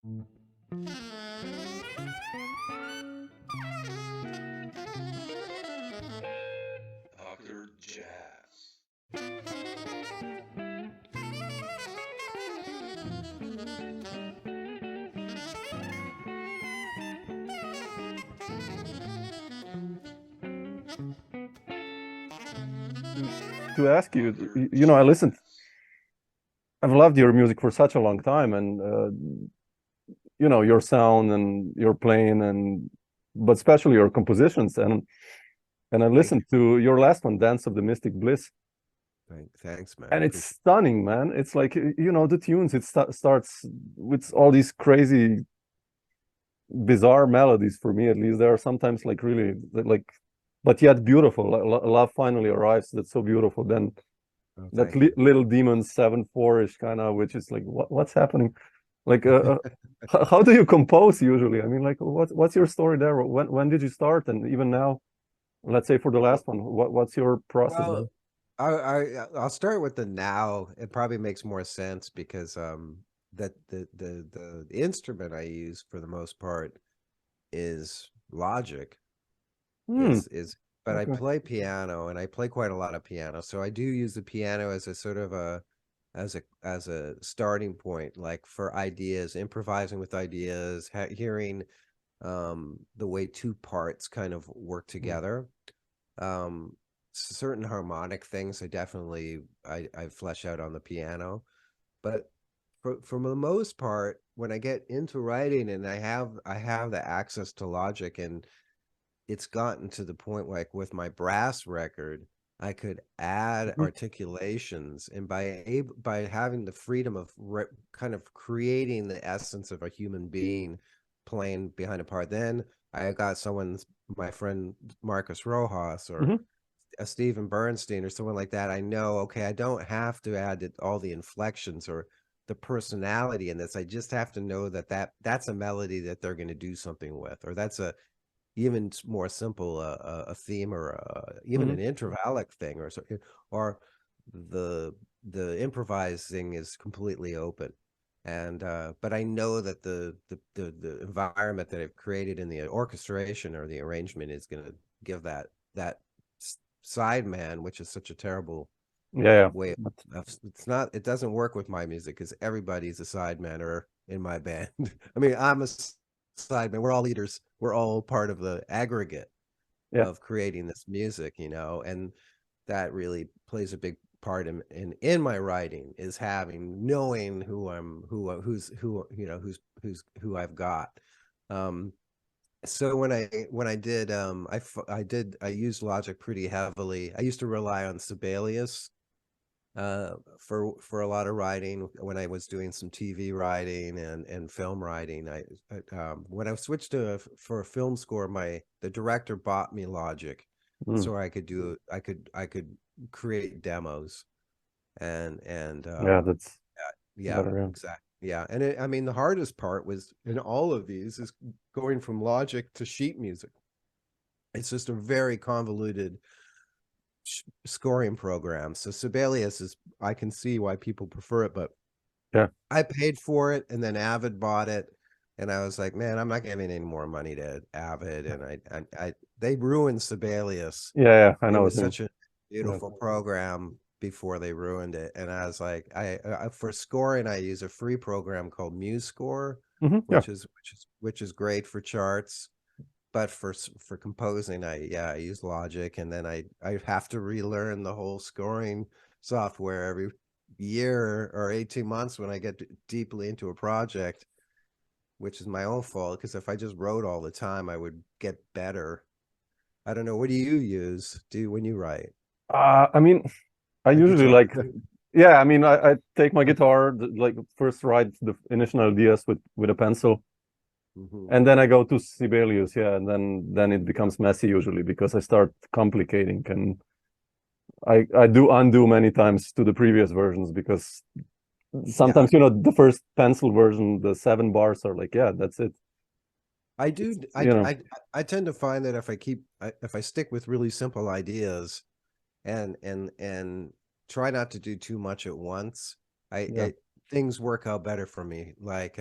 Dr. Jazz. To ask you, Dr. I listened. Jazz. I've loved your music for such a long time, and your sound and your playing, but especially your compositions, and I Thank listened to your last one, Dance of the Mystic Bliss, you. Thanks, man. and it's stunning, man. It's like, the tunes. It starts with all these crazy, bizarre melodies. For me, at least, they are sometimes like really like, but yet beautiful. Love finally arrives. That's so beautiful. Then that little demon 7/4-ish kind of, which is like, what's happening? Like, how do you compose usually? I mean, like, what's your story there? When did you start, and even now, let's say for the last one, what's your process there? Well, I'll start with the now. It probably makes more sense because that the instrument I use for the most part is Logic. But I Okay. play piano, and I play quite a lot of piano. So I do use the piano as a sort of as a starting point, like for ideas, improvising with ideas, hearing the way two parts kind of work together. Certain harmonic things I flesh out on the piano, but for the most part, when I get into writing and I have the access to Logic, and it's gotten to the point like with my brass record, I could add articulations, and by having the freedom of kind of creating the essence of a human being playing behind a part, then I got my friend Marcus Rojas or a Stephen Bernstein or someone like that. I know, okay, I don't have to add all the inflections or the personality in this. I just have to know that's a melody that they're going to do something with, or that's a even more simple a theme, or even an intervallic thing, or the improvising is completely open. And but I know that the environment that I've created in the orchestration or the arrangement is going to give that sideman, which is such a terrible way of, it doesn't work with my music because everybody's a sideman or in my band. I mean, I'm a sideman. We're all leaders. We're all part of the aggregate of creating this music, and that really plays a big part in my writing, is knowing who I've got. So when I did I used Logic pretty heavily. I used to rely on Sibelius for a lot of writing when I was doing some TV writing and film writing. When I switched for a film score, the director bought me Logic, so I could create demos and That's yeah, better, exactly. Yeah. And I mean, the hardest part was in all of these is going from Logic to sheet music. It's just a very convoluted scoring program. So Sibelius I can see why people prefer it, but I paid for it, and then Avid bought it, and I was like, man, I'm not giving any more money to Avid. And they ruined Sibelius. I know It what was you mean. such a beautiful program before they ruined it. And I was like, I for scoring, I use a free program called MuseScore, which is great for charts. But for composing, I use Logic, and then I have to relearn the whole scoring software every year or 18 months when I get deeply into a project, which is my own fault, because if I just wrote all the time, I would get better. I don't know. What do you use when you write? I mean, I usually guitar. I mean, I take my guitar, like first write the initial ideas with a pencil, and then I go to Sibelius, and then it becomes messy usually because I start complicating, and I do undo many times to the previous versions, because sometimes the first pencil version, the 7 bars are like, that's it. I do. I tend to find that if I stick with really simple ideas and try not to do too much at once, things work out better for me. Like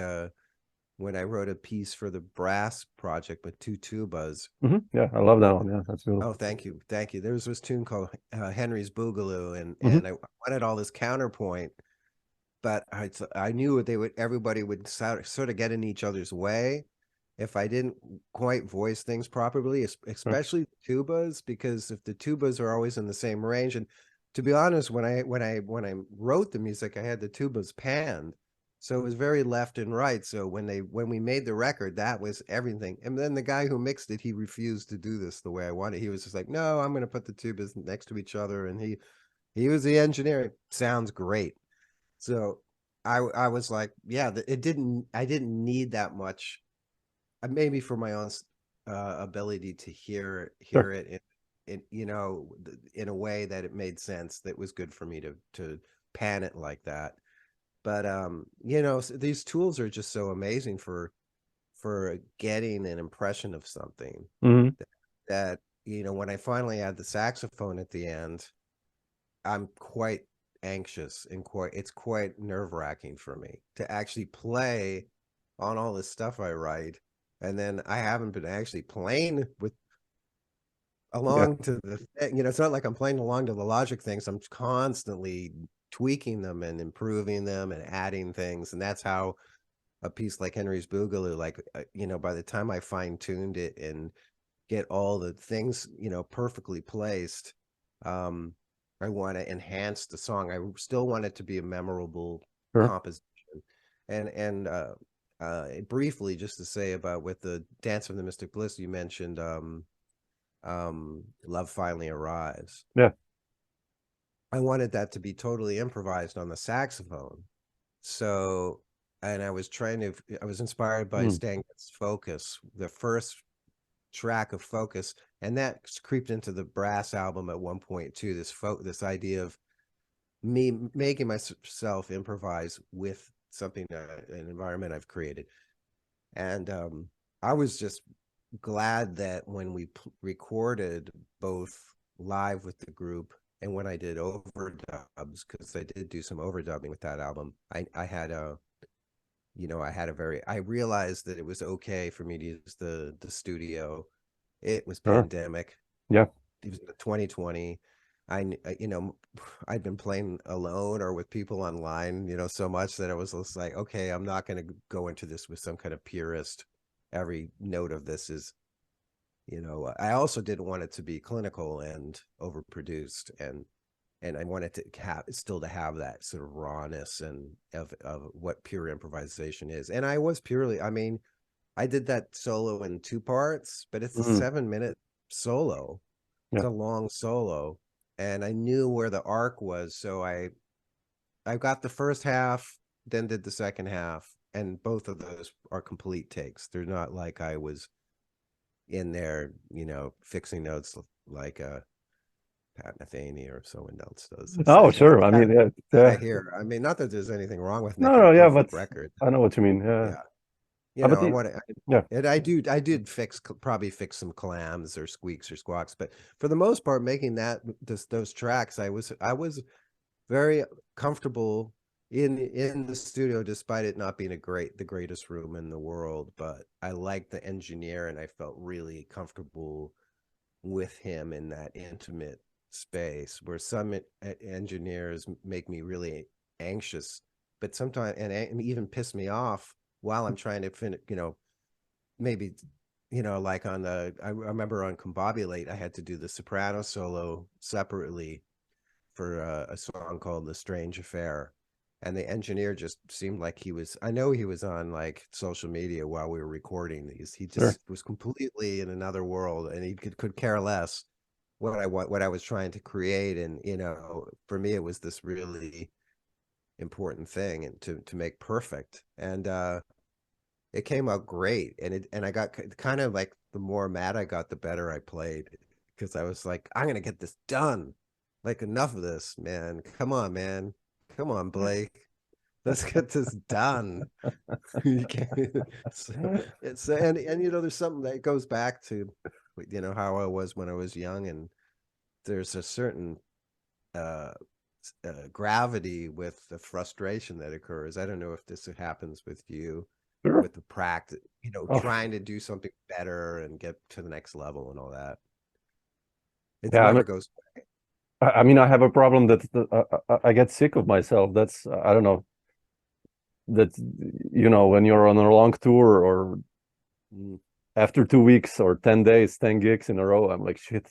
when I wrote a piece for the brass project with 2 tubas. Yeah, I love that one. Yeah, that's beautiful. Oh, thank you. Thank you. There was this tune called Henry's Boogaloo, and I wanted all this counterpoint, but I knew everybody would sort of get in each other's way if I didn't quite voice things properly, especially tubas, because if the tubas are always in the same range, and to be honest, when I wrote the music, I had the tubas panned, so it was very left and right. So when we made the record, that was everything. And then the guy who mixed it, he refused to do this the way I wanted. He was just like, "No, I'm going to put the tubas next to each other," and he was the engineer. It sounds great. So I was like, yeah, I didn't need that much, maybe for my own ability to hear it in a way that it made sense, that was good for me to pan it like that. But these tools are just so amazing for getting an impression of something that when I finally add the saxophone at the end, I'm quite anxious and it's quite nerve-wracking for me to actually play on all this stuff I write. And then I haven't been actually playing along to the it's not like I'm playing along to the Logic things. I'm constantly tweaking them and improving them and adding things. And that's how a piece like Henry's Boogaloo, like, by the time I fine-tuned it and get all the things, perfectly placed, I want to enhance the song. I still want it to be a memorable composition. And briefly, just to say about with the Dance of the Mystic Bliss, you mentioned Love Finally Arrives. Yeah. I wanted that to be totally improvised on the saxophone. So, and I was inspired by Stan Getz's Focus, the first track of Focus, and that creeped into the brass album at one point too. This idea of me making myself improvise with something, an environment I've created. And I was just glad that when we recorded both live with the group and when I did overdubs, because I did do some overdubbing with that album, I realized that it was okay for me to use the studio. It was pandemic. Yeah. It was 2020. I'd been playing alone or with people online, so much that I was just like, okay, I'm not going to go into this with some kind of purist. Every note of this is, I also didn't want it to be clinical and overproduced, and I wanted to have that sort of rawness and of what pure improvisation is. And I was purely, I did that solo in 2 parts, but it's a 7-minute solo. It's a long solo, and I knew where the arc was, so I got the first half, then did the second half, and both of those are complete takes. They're not like I was in there, fixing notes like Pat Metheny or someone else does. Oh, sure. I mean, I hear. Not that there's anything wrong with making no, yeah, but record. I know what you mean. Yeah. I did probably fix some clams or squeaks or squawks, but for the most part, making those tracks, I was very comfortable in the studio, despite it not being the greatest room in the world. But I liked the engineer, and I felt really comfortable with him in that intimate space, where some engineers make me really anxious, but sometimes and even piss me off while I'm trying to finish, maybe, like I remember on Combobulate, I had to do the soprano solo separately for a song called The Strange Affair. And the engineer just seemed like I know he was on like social media while we were recording these. He just was completely in another world, and he could care less what I was trying to create. And, for me, it was this really important thing and to make perfect. And it came out great. And I got kind of like, the more mad I got, the better I played, because I was like, I'm gonna get this done. Like, enough of this, man. Come on, man. Come on, Blake. Let's get this done. You can't, and there's something that goes back to, how I was when I was young, and there's a certain gravity with the frustration that occurs. I don't know if this happens with you, Sure. with the practice, Oh, trying to do something better and get to the next level and all that. It yeah. never goes. I mean, I have a problem that I get sick of myself. That's I don't know that when you're on a long tour or after 2 weeks or 10 days, 10 gigs in a row, I'm like, shit,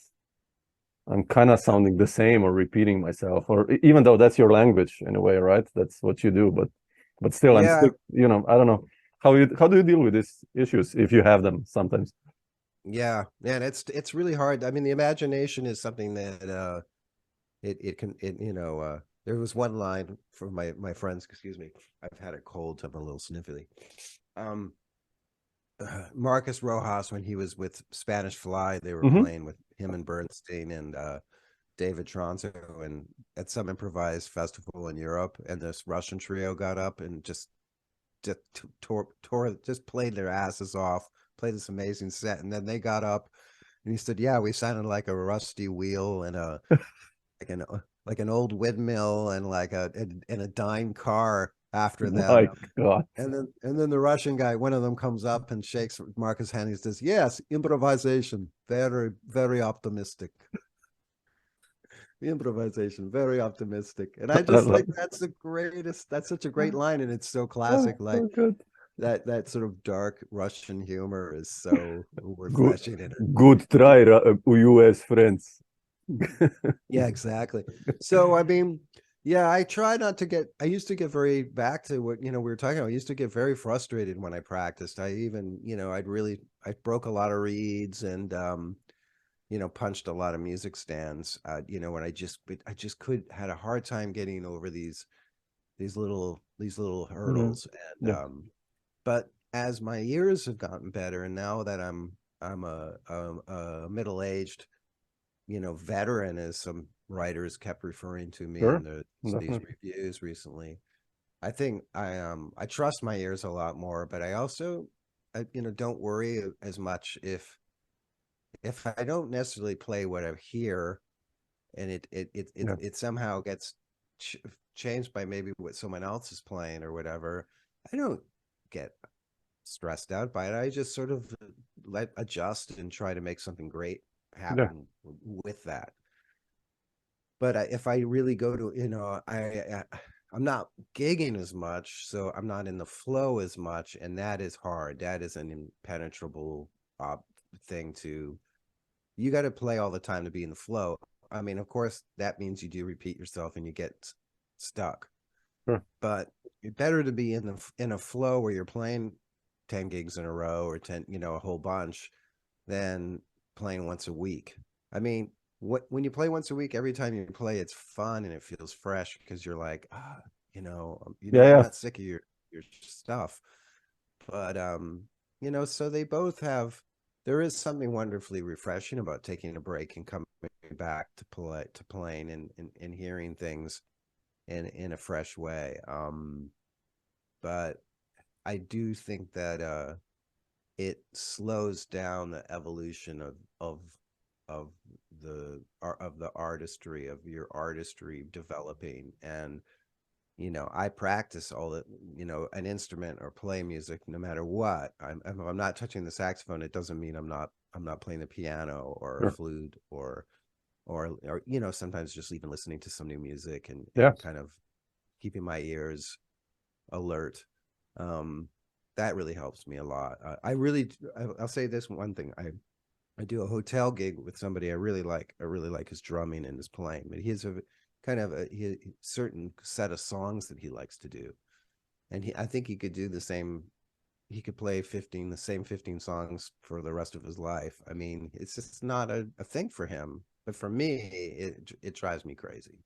I'm kind of sounding the same or repeating myself, or even though that's your language in a way, right? That's what you do, but still, I'm Yeah, still, I don't know how do you deal with these issues if you have them sometimes? yeah, and it's really hard. I mean, the imagination is something that it can there was one line from my friends, excuse me, I've had a cold, so I'm a little sniffly. Um, Marcus Rojas, when he was with Spanish Fly, they were Hmm. playing with him and Bernstein and David Tronso, and at some improvised festival in Europe, and this Russian trio got up and just just played their asses off, played this amazing set, and then they got up, and he said, "Yeah, we sounded like a rusty wheel and like an like an old windmill and like a dying car after them." My God. And then the Russian guy, one of them comes up and shakes Marcus' hand. He says, "Yes, improvisation, very, very optimistic. Improvisation, very optimistic." And I I just love think that's the greatest. That's such a great it. line, and it's so Oh, classic. Like so good. that sort of dark Russian humor is so Good, refreshing. And good try, US friends. yeah, exactly. So I mean, yeah, I try not to get. I used to get very back to what we were talking about. I used to get very frustrated when I practiced. I even I broke a lot of reeds and punched a lot of music stands. When I just could had a hard time getting over these little Mhm. hurdles. And Yeah, but as my years have gotten better, and now that I'm a middle aged veteran, as some writers kept referring to me in sure, these definitely. reviews recently. I think I trust my ears a lot more, but I also don't worry as much if I don't necessarily play what I hear, and Yeah, it somehow gets ch changed by maybe what someone else is playing or whatever. I don't get stressed out by it. I just sort of let adjust and try to make something great yeah, happen with that. But if I really go to, I'm not gigging as much, so I'm not in the flow as much, and that is hard. That is an impenetrable uh, thing to. You got to play all the time to be in the flow. I mean, of course, that means you do repeat yourself and you get stuck. sure. But it's better to be in a flow where you're playing 10 gigs in a row or 10, a whole bunch, than playing once a week. I mean, when you play once a week, every time you play, it's fun and it feels fresh because you're like, Yeah, I'm yeah, not sick of your stuff. But so they both have. There is something wonderfully refreshing about taking a break and coming back to playing and hearing things in a fresh way. But I do think that it slows down the evolution of the artistry of your artistry developing. And I practice all that, an instrument or play music no matter what. I'm not touching the saxophone, it doesn't mean I'm not playing the piano or a sure. flute or sometimes just even listening to some new music and Yeah, kind of keeping my ears alert. um that really helps me a lot. I'll say this one thing. I do a hotel gig with somebody I really like. I really like his drumming and his playing, but he has a kind of a certain set of songs that he likes to do. And I think he could do the same. He could play the same 15 songs for the rest of his life. I mean, it's just not a thing for him. But for me, it drives me crazy.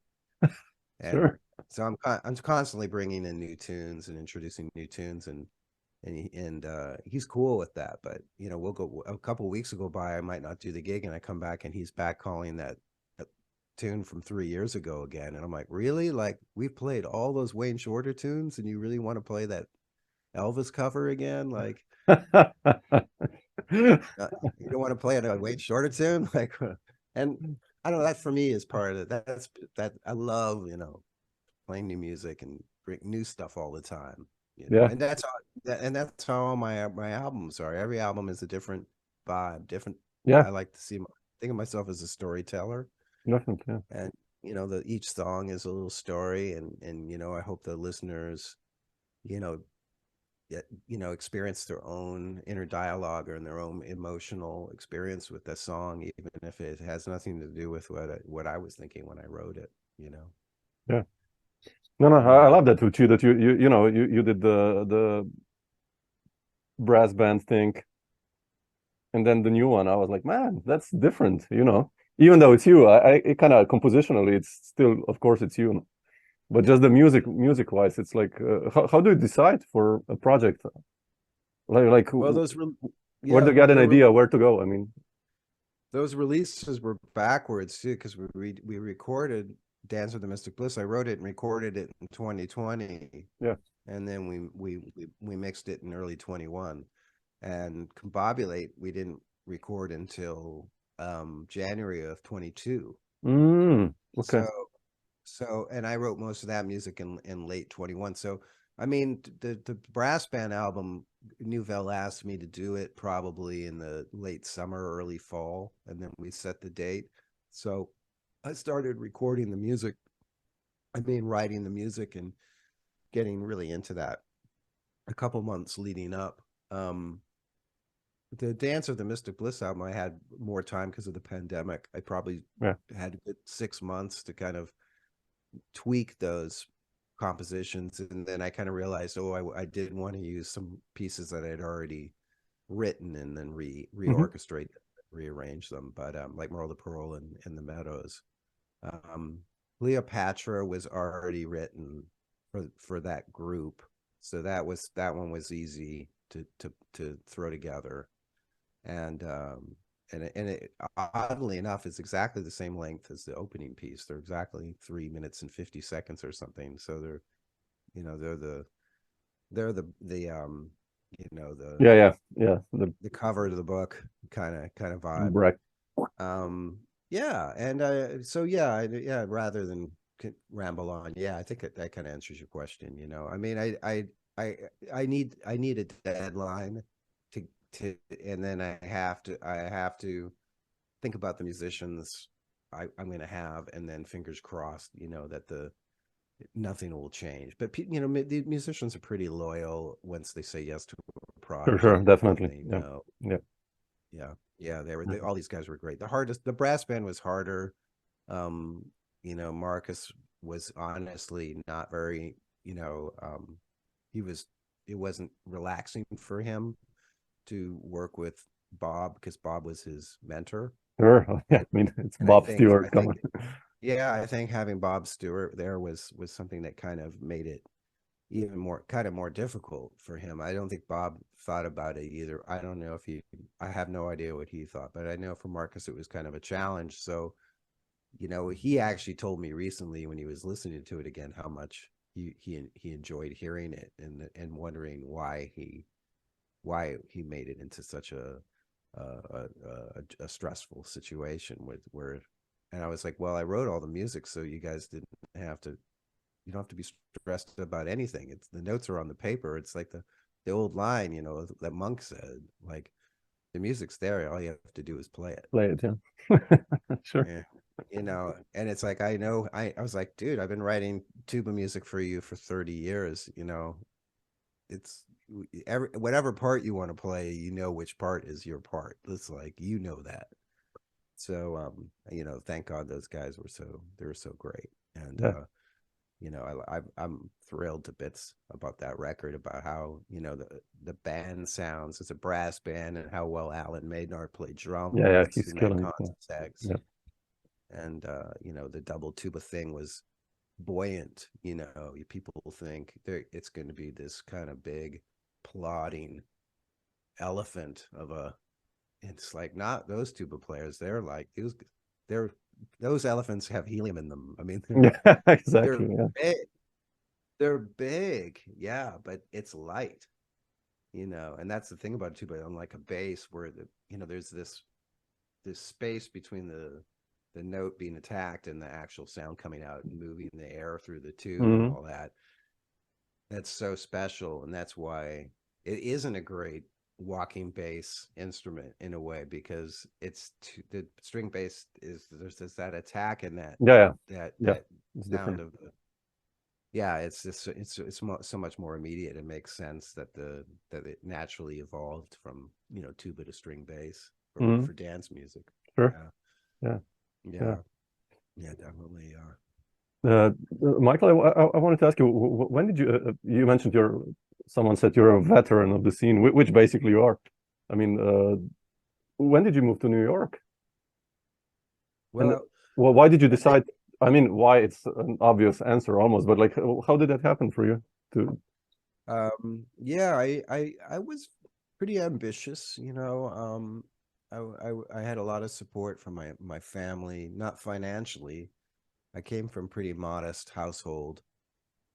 And sure. so I'm constantly bringing in new tunes and introducing new tunes, and he's cool with that. But we'll go a couple of weeks go by, I might not do the gig, and I come back and he's back calling that tune from 3 years ago again, and I'm like, really? Like, we've played all those Wayne Shorter tunes, and you really want to play that Elvis cover again? Like, you don't want to play a Wayne Shorter tune? Like, and I don't know. That for me is part of it. That I love, playing new music and bring new stuff all the time. you know, Yeah, and that's how all my albums are. Every album is a different vibe, different. yeah, I like to think of myself as a storyteller, definitely. Yeah. and you know, each song is a little story, and you know, I hope the listeners, you know, experience their own inner dialogue or in their own emotional experience with the song, even if it has nothing to do with what I was thinking when I wrote it, you know. Yeah. No, no, I Yeah. love that with you, that you know, you did the brass band thing, and then the new one. I was like, man, that's different, you know. Even though it's you, it kind of compositionally, it's still, of course, it's you. But just the music wise, it's like, how do you decide for a project? Like Well, where yeah, to get an idea, where to go? I mean, those releases were backwards too, because we recorded Dance of the Mystic Bliss. I wrote it and recorded it in 2020, yeah. and then we mixed it in early 21. And Combobulate we didn't record until January of 22. Okay. So and I wrote most of that music in late 21. So I mean, the brass band album, Nouvelle asked me to do it probably in the late summer, early fall, and then we set the date. So I started recording the music. I mean, writing the music and getting really into that a couple months leading up. The Dance of the Mystic Bliss album, I had more time because of the pandemic. I probably Yeah. had a good 6 months to kind of tweak those compositions, and then I kind of realized, I did want to use some pieces that I'd already written and then Hmm. reorchestrate, rearrange them. But like Merle the Pearl and the Meadows, um, Cleopatra was already written for that group, so that one was easy to throw together, and oddly enough, it's exactly the same length as the opening piece. They're exactly 3 minutes and 50 seconds or something. So they're, you know, they're the Yeah, yeah, yeah. the cover of the book kind of vibe. Right. Yeah, and so yeah, rather than ramble on, yeah, I think that kind of answers your question. You know, I mean, I I need a deadline to and then I have to think about the musicians I'm going to have, and then fingers crossed, you know, that nothing will change. But you know, the musicians are pretty loyal once they say yes to a For sure, project, and definitely. they Yeah. know. Yeah. Yeah, all these guys were great. The brass band was harder. Um, you know, Marcus was honestly not very, you know, he was it wasn't relaxing for him to work with Bob, because Bob was his mentor. Sure. Yeah. And I mean, it's and I Bob think Stewart. Come on. yeah, I think having Bob Stewart there was something that kind of made it even more difficult for him. I don't think Bob thought about it either. I don't know if I have no idea what he thought, but I know for Marcus it was kind of a challenge. So, you know, he actually told me recently when he was listening to it again how much he enjoyed hearing it, and wondering why he made it into such a stressful situation with where. And I was like, well, I wrote all the music so you guys didn't have to, you don't have to be stressed about anything. It's the notes are on the paper. It's like the old line, you know, that Monk said, like, the music's there, all you have to do is play it. Play it. Yeah. Sure. Yeah. You know, and it's like, I was like, dude, I've been writing tuba music for you for 30 years, you know. It's whatever part you want to play, you know which part is your part. It's like, you know that. So you know, thank God those guys they were so great. And Yeah. you know, I'm thrilled to bits about that record, about how, you know, the band sounds. It's a brass band, and how well Alan Maynard played Yeah. Yeah. drums, He's Matt killing it. Cons sax, Yeah. and you know, the double tuba thing was buoyant. You know, people think it's going to be this kind of big, plodding elephant of a. It's like, not those tuba players. They're like they're those elephants have helium in them. I mean, Yeah. they're Exactly. Yeah. big. They're big, yeah, but it's light, you know, and that's the thing about tuba, unlike a bass where you know, there's this space between the note being attacked and the actual sound coming out and moving the air through the tube and Hmm. all that. that's so special, and that's why it isn't a great walking bass instrument in a way, because the string bass is there's this, that attack and that Yeah, that yeah, that it's sound different. of the yeah, it's just so much more immediate. It makes sense that that it naturally evolved from, tuba to string bass Hmm. for dance music. Sure. Yeah, Yeah, yeah. yeah, yeah, definitely. Michael, I wanted to ask you, when did you, you mentioned someone said you're a veteran of the scene, which basically you are. I mean, when did you move to New York? And Well, well, why did you I think decide? I mean, why, it's an obvious answer almost, but like, how did that happen for you? To yeah, I was pretty ambitious, I had a lot of support from my family, not financially. I came from pretty modest household.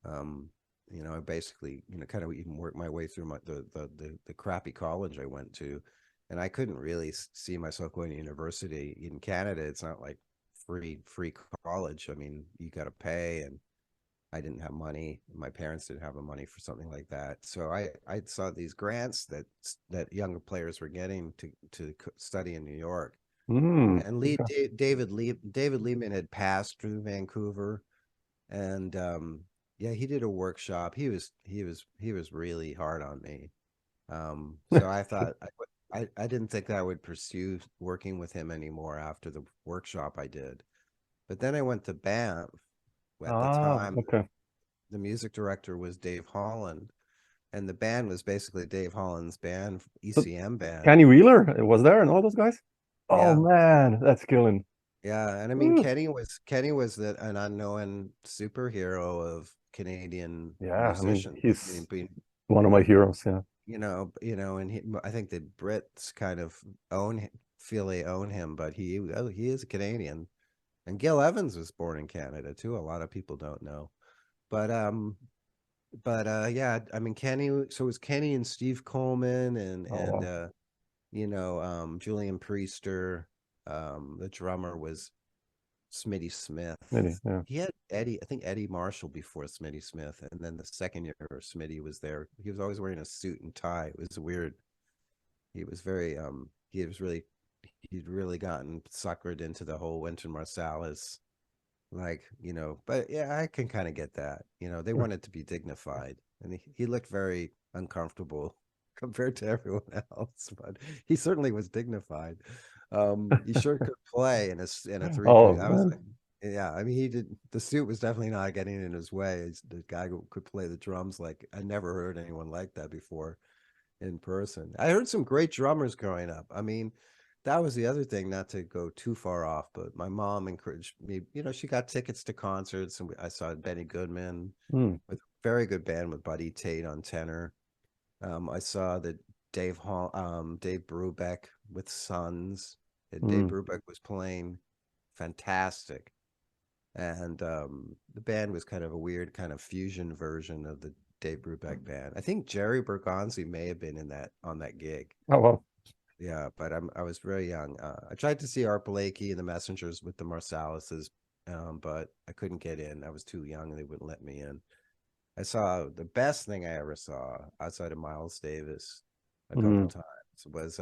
Um, I basically, kind of even worked my way through the crappy college I went to, and I couldn't really see myself going to university in Canada. It's not like free college. I mean, you got to pay, and I didn't have money. My parents didn't have the money for something like that. So I saw these grants that younger players were getting to study in New York. And okay. David Lehman had passed through Vancouver, and yeah, he did a workshop. He was really hard on me. So I thought I didn't think I would pursue working with him anymore after the workshop I did. But then I went to Banff. At the Ah, time, okay. the music director was Dave Holland, and the band was basically Dave Holland's band, So ECM band. Kenny Wheeler was there and all those guys? Oh Yeah, man, that's killing. yeah, and I mean Woo. Kenny was an unknown superhero of Canadian Yeah, I mean, musicians. I mean, he's being one of my heroes. Yeah. and I think the Brits kind of feel they own him, but he is a Canadian. And Gil Evans was born in Canada too. A lot of people don't know, but yeah, I mean Kenny. So it was Kenny and Steve Coleman Oh wow. Julian Priester. The drummer was Smitty Smith. Maybe, yeah. He had Eddie, I think Eddie Marshall before Smitty Smith, and then the second year Smitty was there. He was always wearing a suit and tie. It was weird. He was very he'd really gotten suckered into the whole Wynton Marsalis, like, but yeah, I can kind of get that. They Sure. wanted to be dignified, and he looked very uncomfortable compared to everyone else, but he certainly was dignified. He sure could play in a three Oh piece. I was like, man. yeah, I mean, he did. The suit was definitely not getting in his way. He's the guy who could play the drums like I never heard anyone like that before in person. I heard some great drummers growing up. I mean, that was the other thing, not to go too far off, but my mom encouraged me, she got tickets to concerts, and I saw Benny Goodman Hmm. with a very good band with Buddy Tate on tenor. I saw that Dave Brubeck with Sons, and Dave Hmm. Brubeck was playing fantastic. And the band was kind of a weird kind of fusion version of the Dave Brubeck band. I think Jerry Bergonzi may have been in that on that gig. Oh wow. Yeah, but I was very young. I tried to see Art Blakey and the Messengers with the Marsalises, but I couldn't get in. I was too young, and they wouldn't let me in. I saw the best thing I ever saw outside of Miles Davis a couple Hmm. times was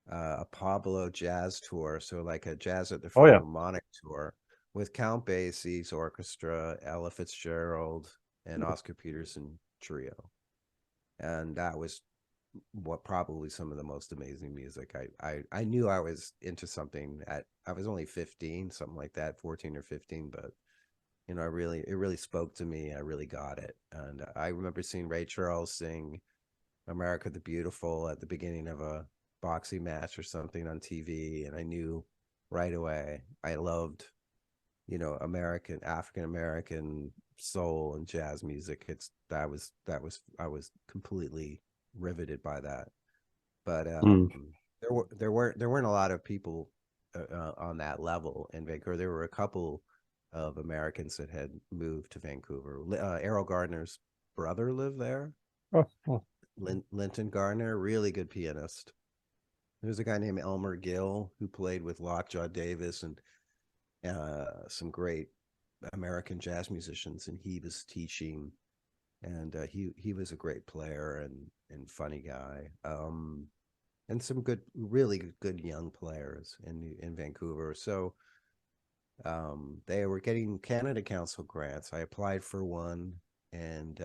a Pablo jazz tour, so like a Jazz at the Oh yeah. Philharmonic tour with Count Basie's orchestra, Ella Fitzgerald, and Oscar Peterson trio, and that was what probably some of the most amazing music. I knew I was into something I was only 15, something like that, 14 or 15, but it really spoke to me. I really got it. And I remember seeing Ray Charles sing America the Beautiful at the beginning of a boxing match or something on TV, and I knew right away I loved, African American soul and jazz music. I was completely riveted by that. But Hmm. there weren't a lot of people on that level in Vancouver. There were a couple of Americans that had moved to Vancouver. Errol Gardner's brother lived there. Oh, oh. Linton Gardner, really good pianist. There's a guy named Elmer Gill who played with Lockjaw Davis and some great American jazz musicians, and he was teaching and he was a great player and funny guy. And some really good young players in Vancouver. So they were getting Canada Council grants. I applied for one, and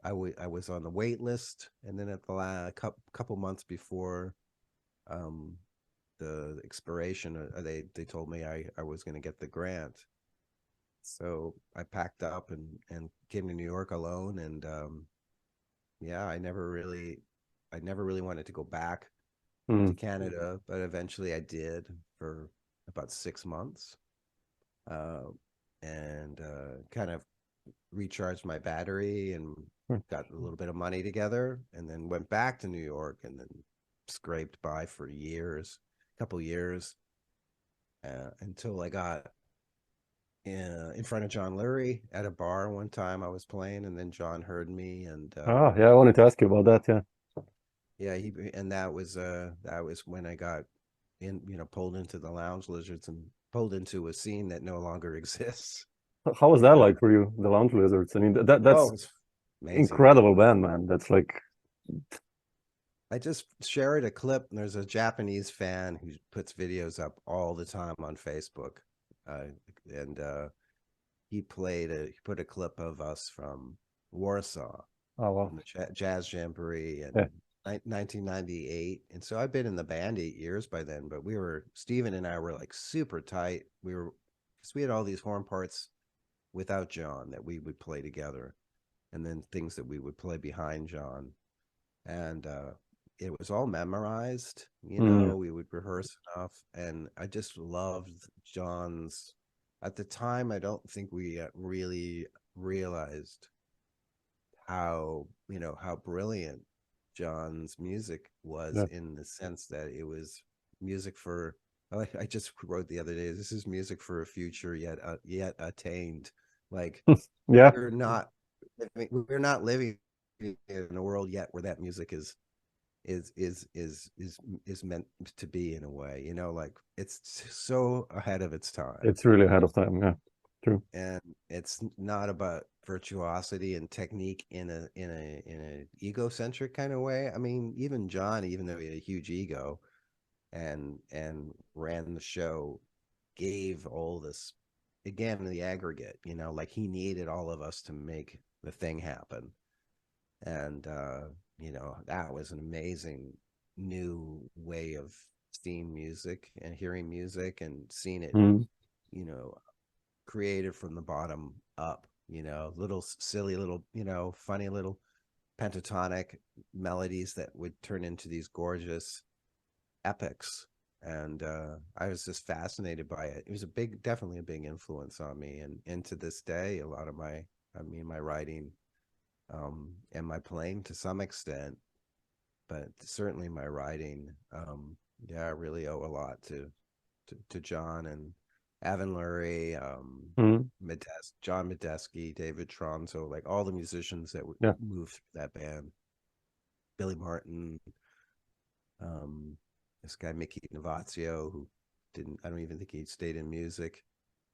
I was on the wait list. And then at the couple months before the expiration, they told me I was going to get the grant. So I packed up and came to New York alone. And yeah, I never really wanted to go back to Canada, but eventually I did for about 6 months. And kind of recharged my battery and got a little bit of money together, and then went back to New York, and then scraped by for a couple years, until I got in front of John Lurie at a bar one time I was playing, and then John heard me, and yeah, I wanted to ask you about that. yeah, that was when I got pulled into the Lounge Lizards and pulled into a scene that no longer exists. How was that like for you, the Lounge Lizards? I mean, that's incredible band, man. That's like, I just shared a clip, and there's a Japanese fan who puts videos up all the time on Facebook, and he put a clip of us from Warsaw, from the Jazz Jamboree in 1998. And so I've been in the band 8 years by then, but Steven and I were like super tight. Because we had all these horn parts without John that we would play together, and then things that we would play behind John, and it was all memorized. We would rehearse enough, and I just loved John's. At the time, I don't think we really realized how brilliant John's music was, in the sense that it was music for, I just wrote the other day, this is music for a future yet attained. Like, yeah, we're not living in a world yet where that music is meant to be, in a way, like it's so ahead of its time. It's really ahead of time. Yeah, true. And it's not about virtuosity and technique in a egocentric kind of way. I mean, even John, even though he had a huge ego and ran the show, gave all this, again, the aggregate, like he needed all of us to make the thing happen. And that was an amazing new way of seeing music and hearing music, and seeing it created from the bottom up, little silly little, funny little pentatonic melodies that would turn into these gorgeous epics. And I was just fascinated by it. It was definitely a big influence on me, and to this day, a lot of my writing and my playing to some extent, but certainly my writing, I really owe a lot to John and Evan Lurie, John Medeski, David Tronso, like all the musicians that moved through that band. Billy Martin, this guy Mickey Novazio, who I don't even think he stayed in music.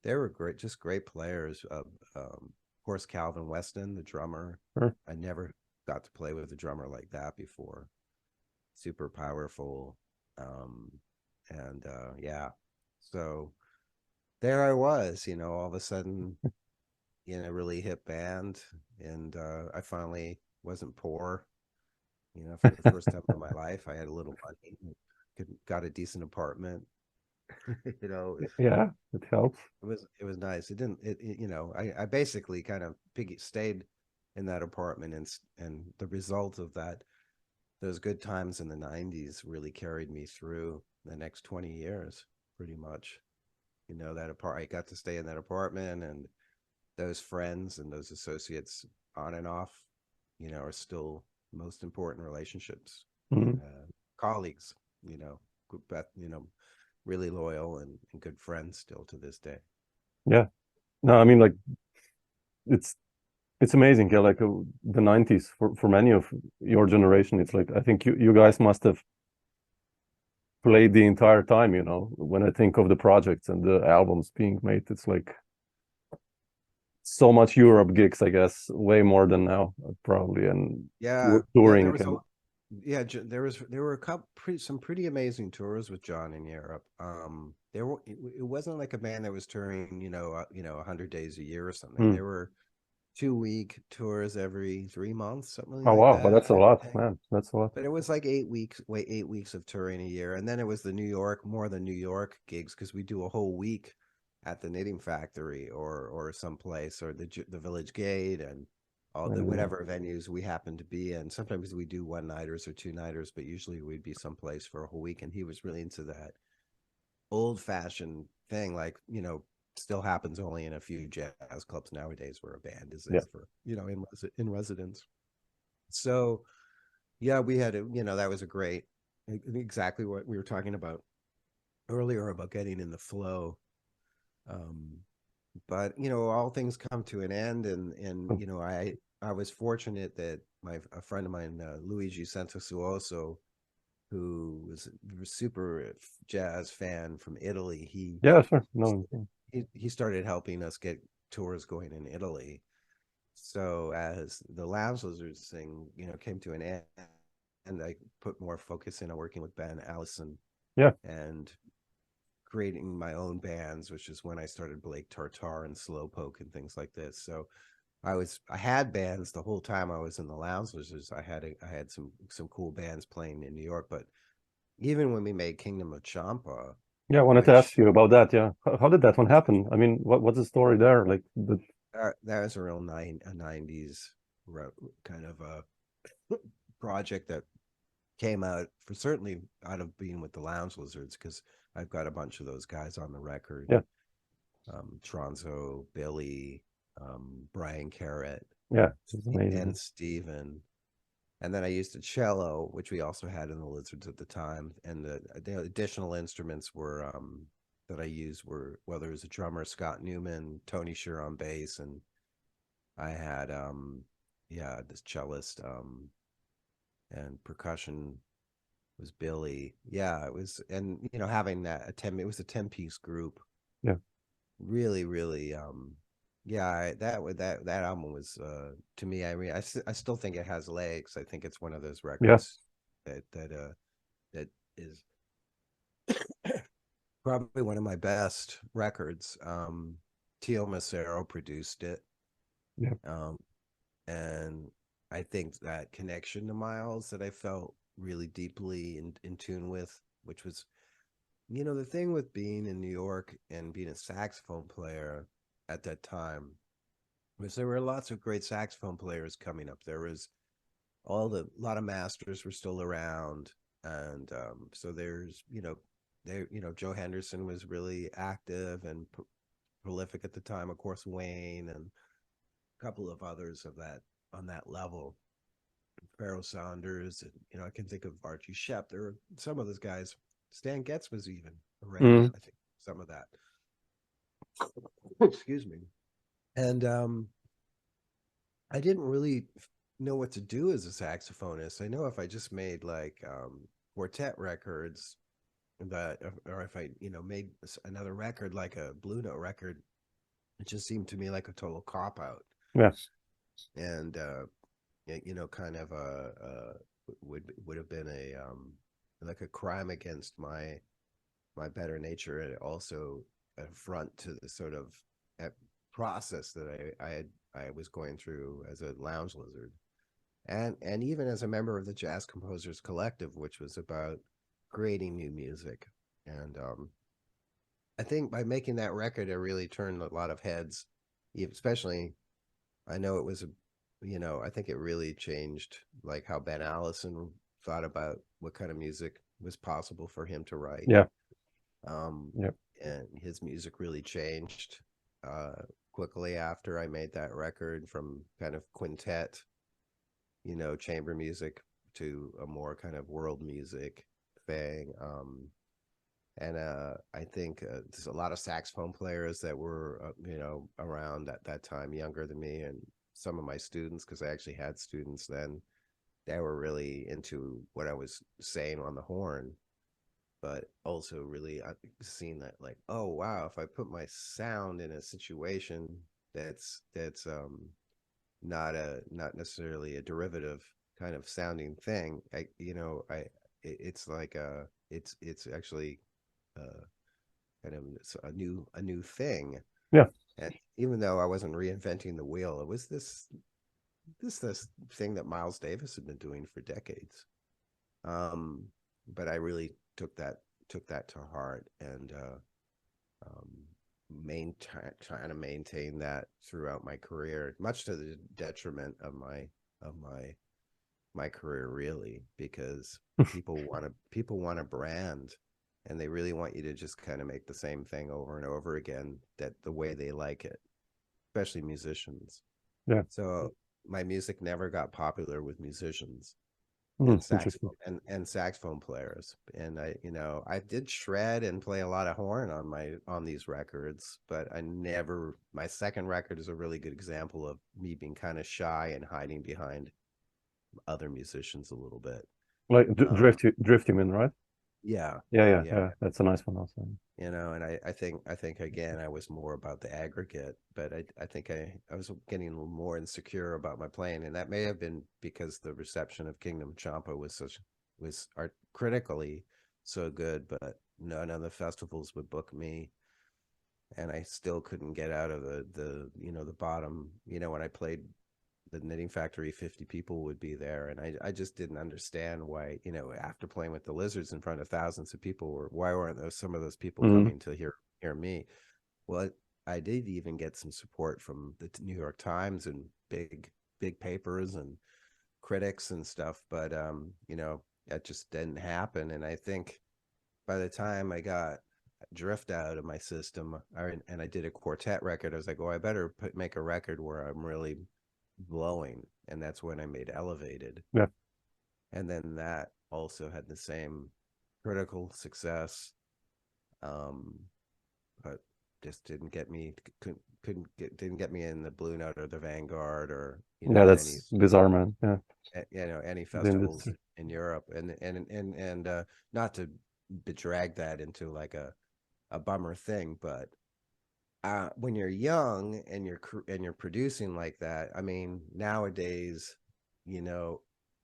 They were just great players. Of course, Calvin Weston, the drummer. I never got to play with a drummer like that before. Super powerful. So there I was, all of a sudden in a really hip band, and I finally wasn't poor, for the first time in my life. I had a little money, got a decent apartment. Yeah, it helps. It was nice. I basically kind of stayed in that apartment, and the result of those good times in the 90s really carried me through the next 20 years, pretty much. I got to stay in that apartment, and those friends and those associates on and off, are still most important relationships. Colleagues, really loyal and good friends still to this day. Yeah. No, I mean, like, it's amazing. Yeah, like the 90s for many of your generation, it's like, I think you guys must have played the entire time, when I think of the projects and the albums being made. It's like, so much Europe gigs, I guess, way more than now, probably, and Yeah, touring. There were some pretty amazing tours with John in Europe. It wasn't like a band that was touring, 100 days a year or something. There were 2-week tours every 3 months, something Oh like wow, that. but that's a lot, man. That's a lot. But it was like 8 weeks of touring a year, and then it was the more than New York gigs, because we do a whole week at the Knitting Factory or someplace, or the Village Gate, and all the whatever venues we happen to be in. Sometimes we do one-nighters or two-nighters, but usually we'd be someplace for a whole week. And he was really into that old-fashioned thing, like, still happens only in a few jazz clubs nowadays, where a band is for, in residence. So yeah, we had that was a great, exactly what we were talking about earlier, about getting in the flow. But all things come to an end, and I was fortunate that a friend of mine, Luigi Santosuoso, who was a super jazz fan from Italy, he started helping us get tours going in Italy. So as the Lounge Lizards thing, came to an end, and I put more focus in on working with Ben, Allison, and creating my own bands, which is when I started Blake Tartar and Slowpoke and things like this. So I had bands the whole time I was in the Lounge Lizards. I had some cool bands playing in New York, but even when we made Kingdom of Champa. Yeah, I wanted to ask you about that. Yeah, how did that one happen? I mean, what's the story there? Like that was a real 90s kind of a project that came out certainly out of being with the Lounge Lizards, because I've got a bunch of those guys on the record. Yeah. Tronzo, Billy, Brian Carrot, and Steven. And then I used a cello, which we also had in the Lizards at the time. And the additional instruments were that I used were, there was a drummer, Scott Newman, Tony Shure on bass, and I had this cellist, and percussion was Billy. Yeah, it was, and having that it was a 10-piece group. Yeah. Really, really, that album was, to me, I mean, I still think it has legs. I think it's one of those records that is probably one of my best records. Tio Macero produced it. Yeah. And I think that connection to Miles that I felt really deeply in tune with, which was, the thing with being in New York and being a saxophone player at that time was there were lots of great saxophone players coming up. There was a lot of masters were still around, and so there's Joe Henderson was really active and prolific at the time, of course, Wayne, and a couple of others on that level, Pharoah Saunders, and I can think of Archie Shepp. There were some of those guys. Stan Getz was even around. I think some of that. Excuse me. And I didn't really know what to do as a saxophonist. I know if I just made like quartet records, or if I made another record like a Blue Note record, it just seemed to me like a total cop out. Yes. And kind of would have been a like a crime against my better nature, and also a front to the sort of process that I was going through as a Lounge Lizard, and even as a member of the Jazz Composers Collective, which was about creating new music. And I think by making that record, it really turned a lot of heads, especially, I know it was I think it really changed like how Ben Allison thought about what kind of music was possible for him to write. Yeah. And his music really changed quickly after I made that record, from kind of quintet, chamber music, to a more kind of world music thing. And I think there's a lot of saxophone players that were around at that time, younger than me, and some of my students, because I actually had students then, they were really into what I was saying on the horn, but also really seeing that, like, oh wow, if I put my sound in a situation that's not necessarily a derivative kind of sounding thing. It's like it's actually kind of a new thing. Yeah. And even though I wasn't reinventing the wheel, it was this thing that Miles Davis had been doing for decades. But I really took that to heart, and trying to maintain that throughout my career, much to the detriment of my career, really, because people want a brand, and they really want you to just kind of make the same thing over and over again, that the way they like it, especially musicians. Yeah. So my music never got popular with musicians Interesting. and saxophone players. And I did shred and play a lot of horn on these records, but my second record is a really good example of me being kind of shy and hiding behind other musicians a little bit. Like drift you mean, right? Yeah. Yeah. That's a nice one also. And I think again, I was more about the aggregate, but I think I was getting a little more insecure about my playing, and that may have been because the reception of Kingdom Champa was art critically so good, but none of the festivals would book me, and I still couldn't get out of the bottom. When I played the Knitting Factory, 50 people would be there, and I just didn't understand why, after playing with the Lizards in front of thousands of people, why weren't some of those people coming to hear me? Well, I did even get some support from the New York Times and big papers and critics and stuff, but that just didn't happen. And I think by the time I got Drift out of my system, and I did a quartet record, I was like, oh, I better make a record where I'm really blowing, and that's when I made Elevated. Yeah. And then that also had the same critical success, but just didn't get me in the Blue Note or the Vanguard, or that's bizarre, man. Yeah. Any festivals in Europe, and not to drag that into like a bummer thing, but when you're young and you're producing like that, I mean, nowadays,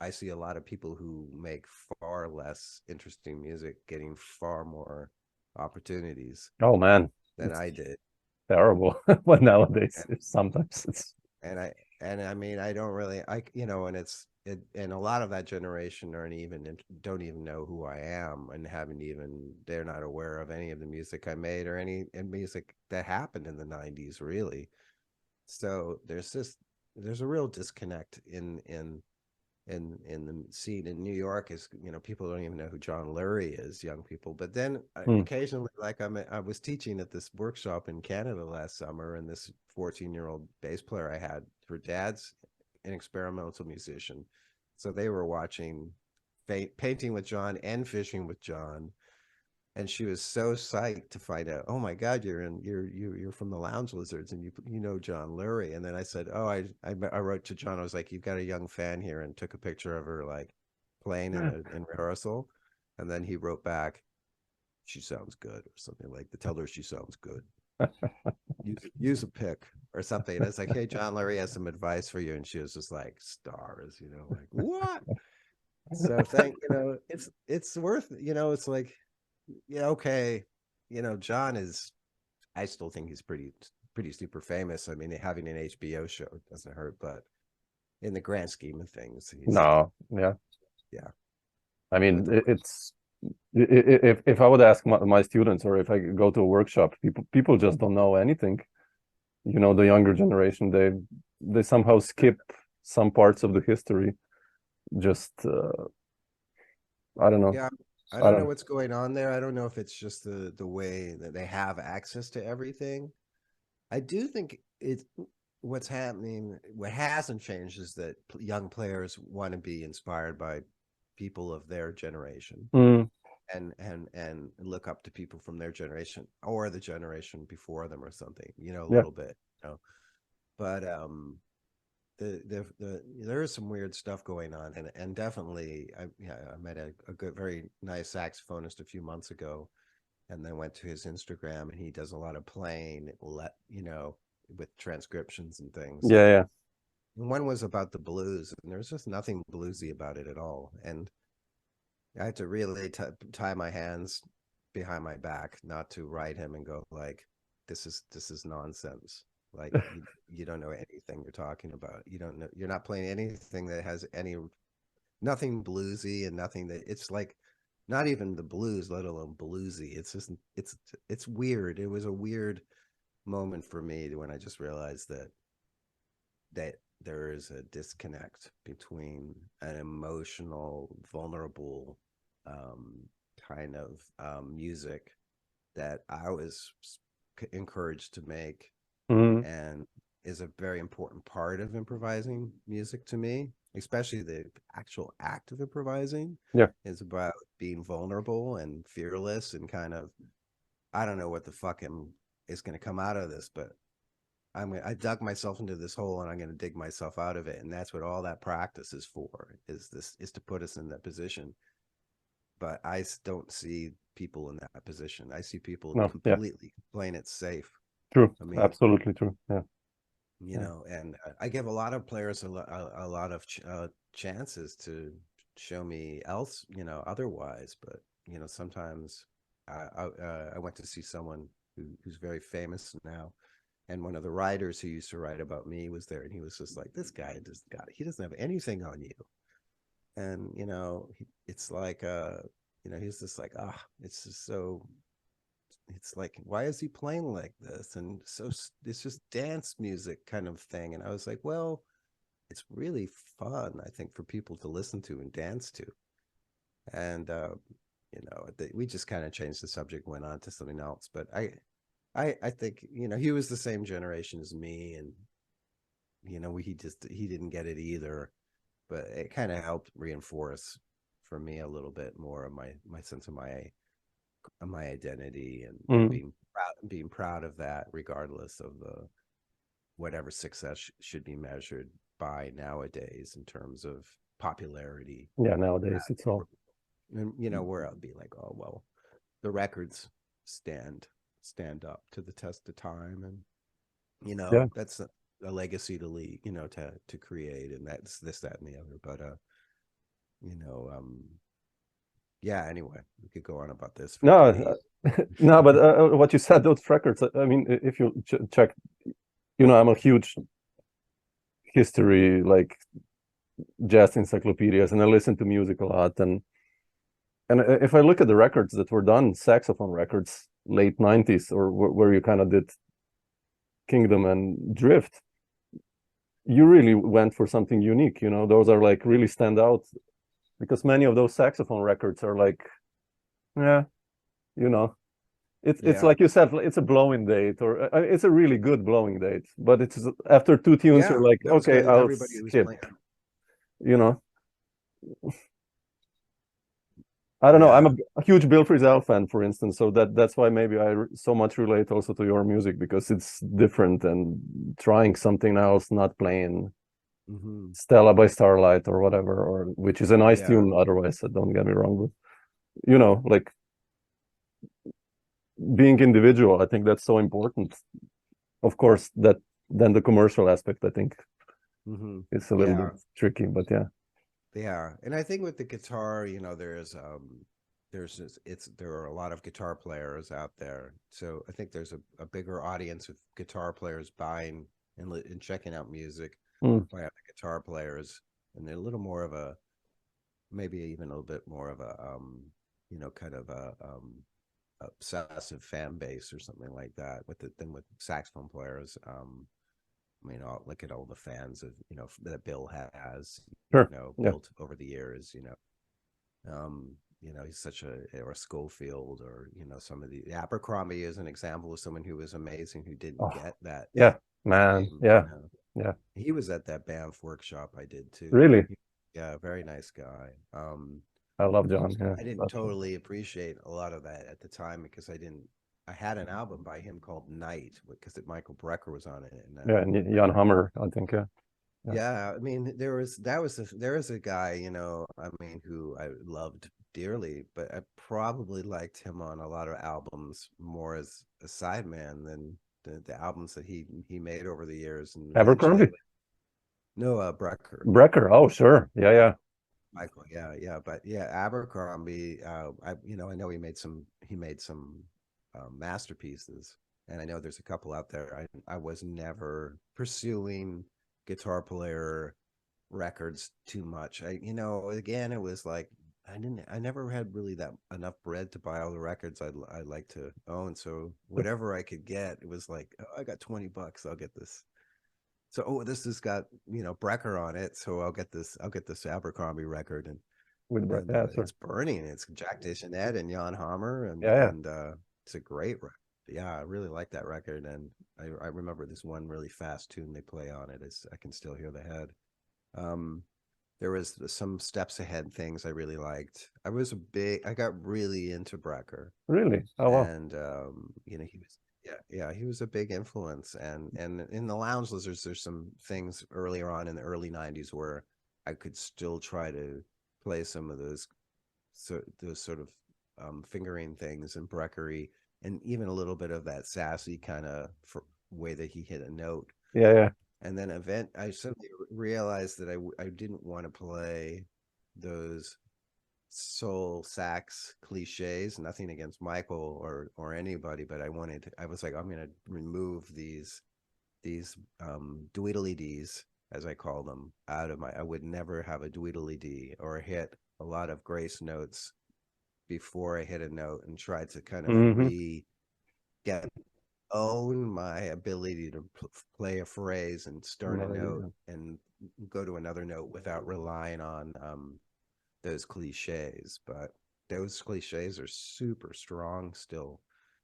I see a lot of people who make far less interesting music getting far more opportunities. Oh man, than I did. Terrible. But nowadays, sometimes it's. And I mean, I don't really, and a lot of that generation don't even know who I am, and they're not aware of any of the music I made or any music that happened in the 90s, really. So there's a real disconnect in the scene in New York. Is people don't even know who John Lurie is, young people. But then occasionally, like I was teaching at this workshop in Canada last summer, and this 14-year-old bass player I had, her dad's an experimental musician, so they were watching Painting with John and Fishing with John, and she was so psyched to find out, oh my God, you're from the Lounge Lizards, and you know John Lurie. And then I said, oh, I wrote to John, I was like, you've got a young fan here, and took a picture of her like playing in rehearsal. And then he wrote back, she sounds good, or something like that. Tell her she sounds good. use a pick or something. And it's like, hey, John Lurie has some advice for you. And she was just like, stars, like, what? So it's worth, it's like, yeah, okay, John is, I still think he's pretty super famous. I mean, having an HBO show doesn't hurt, but in the grand scheme of things, no. Yeah. I mean, but it's if I would ask my students, or if I go to a workshop, people just don't know anything. The younger generation, they somehow skip some parts of the history. Just I don't know. Yeah, I don't know what's going on there. I don't know if it's just the way that they have access to everything. I do think what's happening, what hasn't changed, is that young players want to be inspired by people of their generation, and look up to people from their generation or the generation before them or something, a little bit, but there is some weird stuff going on, and definitely I met a good, very nice saxophonist a few months ago, and then went to his Instagram, and he does a lot of playing, with transcriptions and things. Yeah, yeah. And one was about the blues, and there's just nothing bluesy about it at all. And I had to really tie my hands behind my back not to write him and go like, this is nonsense. Like you don't know anything you're talking about. You don't know, you're not playing anything that has nothing bluesy, and nothing that, it's like not even the blues, let alone bluesy. It's just it's weird. It was a weird moment for me when I just realized that there is a disconnect between an emotional, vulnerable kind of music that I was encouraged to make, and is a very important part of improvising music to me, especially the actual act of improvising. Yeah, is about being vulnerable and fearless, and kind of, I don't know what the fuck is going to come out of this, but I dug myself into this hole, and I'm going to dig myself out of it. And that's what all that practice is for, is to put us in that position. But I don't see people in that position. I see people completely playing it safe. True. I mean, absolutely true. Yeah. you know, and I give a lot of players a lot of chances to show me else, you know, otherwise. But, you know, sometimes I went to see someone who's very famous now, and one of the writers who used to write about me was there, and he was just like, this guy he doesn't have anything on you. And, you know, it's like, you know, he's just like, it's just so, it's like, why is he playing like this? And so it's just dance music kind of thing. And I was like, well, it's really fun, I think, for people to listen to and dance to. And, you know, we just kind of changed the subject, went on to something else. But I think, you know, he was the same generation as me, and, you know, he didn't get it either, but it kind of helped reinforce for me a little bit more of my sense of my identity, and being proud of that, regardless of whatever success should be measured by nowadays in terms of popularity. Yeah, nowadays it's all, and, you know, where I'd be like, oh well, the records stand up to the test of time, and, you know, that's a legacy to leave, you know, to create, and that's this, that, and the other. But you know, yeah, anyway, we could go on about this for no no, but what you said, those records, I mean, if you check, you know, I'm a huge history, like, jazz encyclopedias, and I listen to music a lot, and if I look at the records that were done, saxophone records, late 90s, or where you kind of did Kingdom and Drift, you really went for something unique, you know. Those are like really stand out, because many of those saxophone records are like, yeah, you know, it's like you said, it's a blowing date, or it's a really good blowing date, but it's after two tunes, you're like, okay, I'll skip, you know. I don't know. I'm a huge Bill Frisell fan, for instance, so that's why maybe I so much relate also to your music, because it's different and trying something else, not playing Stella by Starlight or whatever, or which is a nice tune otherwise, don't get me wrong, but, you know, like, being individual, I think that's so important. Of course, that then the commercial aspect, I think, is a little bit tricky, but yeah. And I think with the guitar, you know, there are a lot of guitar players out there, so I think there's a bigger audience of guitar players buying and checking out music by other guitar players, and they're a little more of a, maybe even a little bit more of a you know, kind of a obsessive fan base or something like that than with saxophone players. I mean, I'll look at all the fans of, you know, that Bill has, you know, built over the years, you know, he's such or Schofield, or, you know, some of the Abercrombie is an example of someone who was amazing, who didn't get that. Yeah, man. Fame, yeah. You know? Yeah. He was at that Banff workshop I did too. Really? Yeah, very nice guy. I love John. Yeah. I didn't totally appreciate a lot of that at the time, because I had an album by him called Night, because Michael Brecker was on it. And Jan Hammer, I think. Yeah, I mean, there was a guy, you know, I mean, who I loved dearly, but I probably liked him on a lot of albums more as a sideman the albums that he made over the years, and eventually, Abercrombie? no, Brecker. Brecker. Oh, sure. Yeah, yeah. Michael, yeah, but yeah, Abercrombie. I know he made some masterpieces, and I know there's a couple out there. I was never pursuing guitar player records too much. Again, it was like I never had really that enough bread to buy all the records I'd like to own. So whatever I could get, it was like, oh, I got $20, I'll get this. So, oh, this has got, Brecker on it, so I'll get this Abercrombie record, With Brecker. and Yeah, sure. it's burning. It's Jack Deschanette and Jan Hammer, Yeah. and it's a great record. Yeah, I really like that record, and I remember this one really fast tune they play on it. I can still hear the head. There was some Steps Ahead things I really liked. I got really into Brecker. Really? Oh, wow. And he was a big influence. And in the Lounge Lizards, there's some things earlier on in the early 90s where I could still try to play some of those sort of fingering things and Breckery, and even a little bit of that sassy kind of way that he hit a note. Yeah. And then I suddenly realized that I didn't want to play those soul sax cliches. Nothing against Michael or anybody, but I was like, I'm going to remove these dweedly D's, as I call them, out of I would never have a dweedly D or hit a lot of grace notes before I hit a note, and try to kind of get own my ability to play a phrase and start a note and go to another note without relying on those cliches. But those cliches are super strong still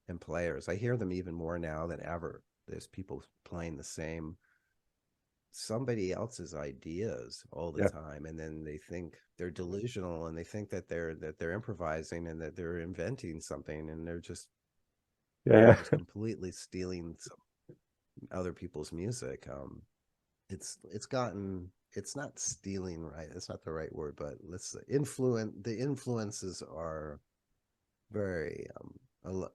in players. I hear them even more now than ever. There's people playing the same somebody else's ideas all the time, and then they think they're delusional, and they think that they're improvising and that they're inventing something, and they're just just completely stealing some other people's music. It's not stealing, right? It's not the right word, but the influences are very the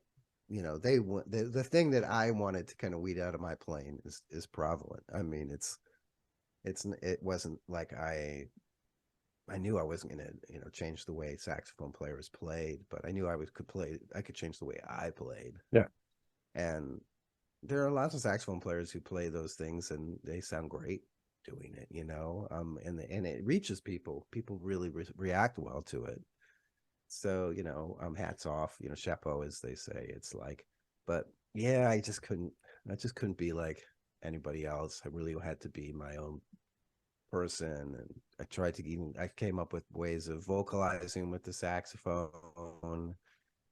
thing that I wanted to kind of weed out of my playing is prevalent. I mean, it wasn't like I knew I wasn't going to change the way saxophone players played, but I knew I could change the way I played. Yeah. And there are lots of saxophone players who play those things and they sound great doing it, and it reaches people. People really react well to it. So, hats off, chapeau, as they say. It's like, but yeah, I just couldn't be like anybody else. I really had to be my own person, and I came up with ways of vocalizing with the saxophone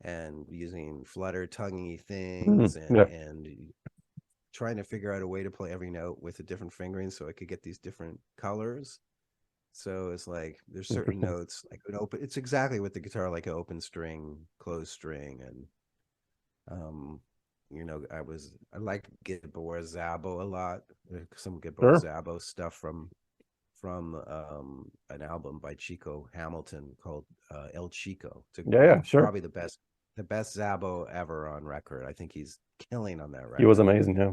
and using flutter tonguey things, and trying to figure out a way to play every note with a different fingering so I could get these different colors. So it's like there's certain notes like it's exactly with the guitar, like an open string, closed string, and I like Gabor Szabo a lot. Some Gabor Szabo stuff from an album by Chico Hamilton called El Chico. Sure. Probably the best Szabo ever on record. I think he's killing on that record. He was amazing, yeah.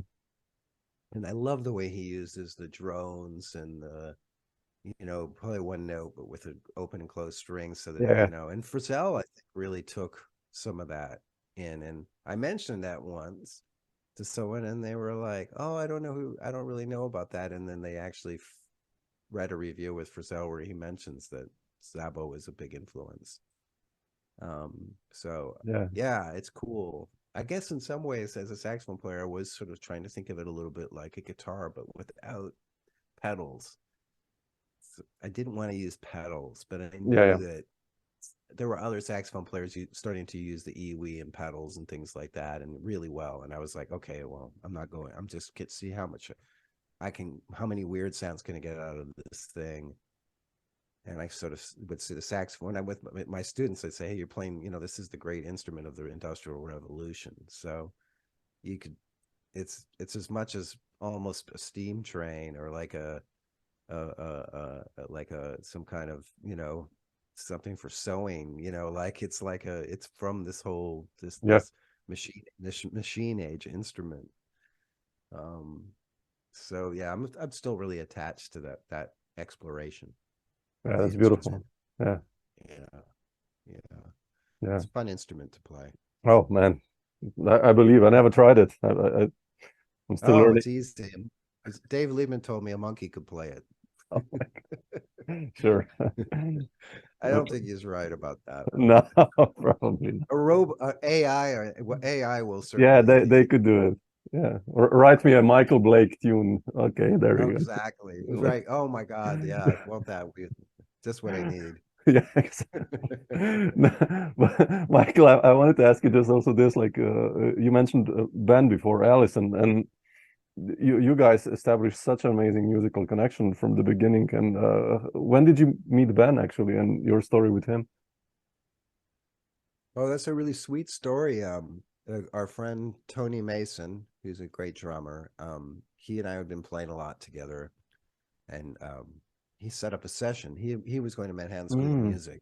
And I love the way he uses the drones and the play one note but with an open and closed string, so that and Frizzell, I think, really took some of that in. And I mentioned that once to someone, and they were like, oh, I don't really know about that. And then they actually read a review with Frizzell where he mentions that Szabo was a big influence. So it's cool. I guess in some ways, as a saxophone player, I was sort of trying to think of it a little bit like a guitar, but without pedals. So I didn't want to use pedals, but I knew that there were other saxophone players starting to use the EWI and pedals and things like that, and really well. And I was like, okay, well, I'm just see how many weird sounds can I get out of this thing. And I sort of would see the saxophone. When I'm with my students, I'd say, hey, you're playing, this is the great instrument of the Industrial Revolution. So it's as much as almost a steam train, or like some kind of, something for sewing, it's from this machine age instrument. So yeah, I'm still really attached to that exploration Yeah, of the that's beautiful. instrument. Yeah, Yeah, yeah. yeah. It's a fun instrument to play. Oh man, I believe I never tried it. I'm still Oh, learning. it's easy. Dave Liebman told me a monkey could play it. Oh, sure. I don't think he's right about that. No, probably not. AI will Yeah, certainly. they could do it. Yeah, write me a Michael Blake tune. Okay, there you Exactly. go. Like, Right. Oh my God. Yeah. Won't that be just what I need? yeah, exactly. No, but Michael, I wanted to ask you just also this, like you mentioned Ben before, Allison, and you guys established such an amazing musical connection from the beginning. And when did you meet Ben actually, and your story with him? Oh, that's a really sweet story. Our friend Tony Mason, who's a great drummer, he and I had been playing a lot together, and he set up a session. He was going to Manhattan School of Mm, Music,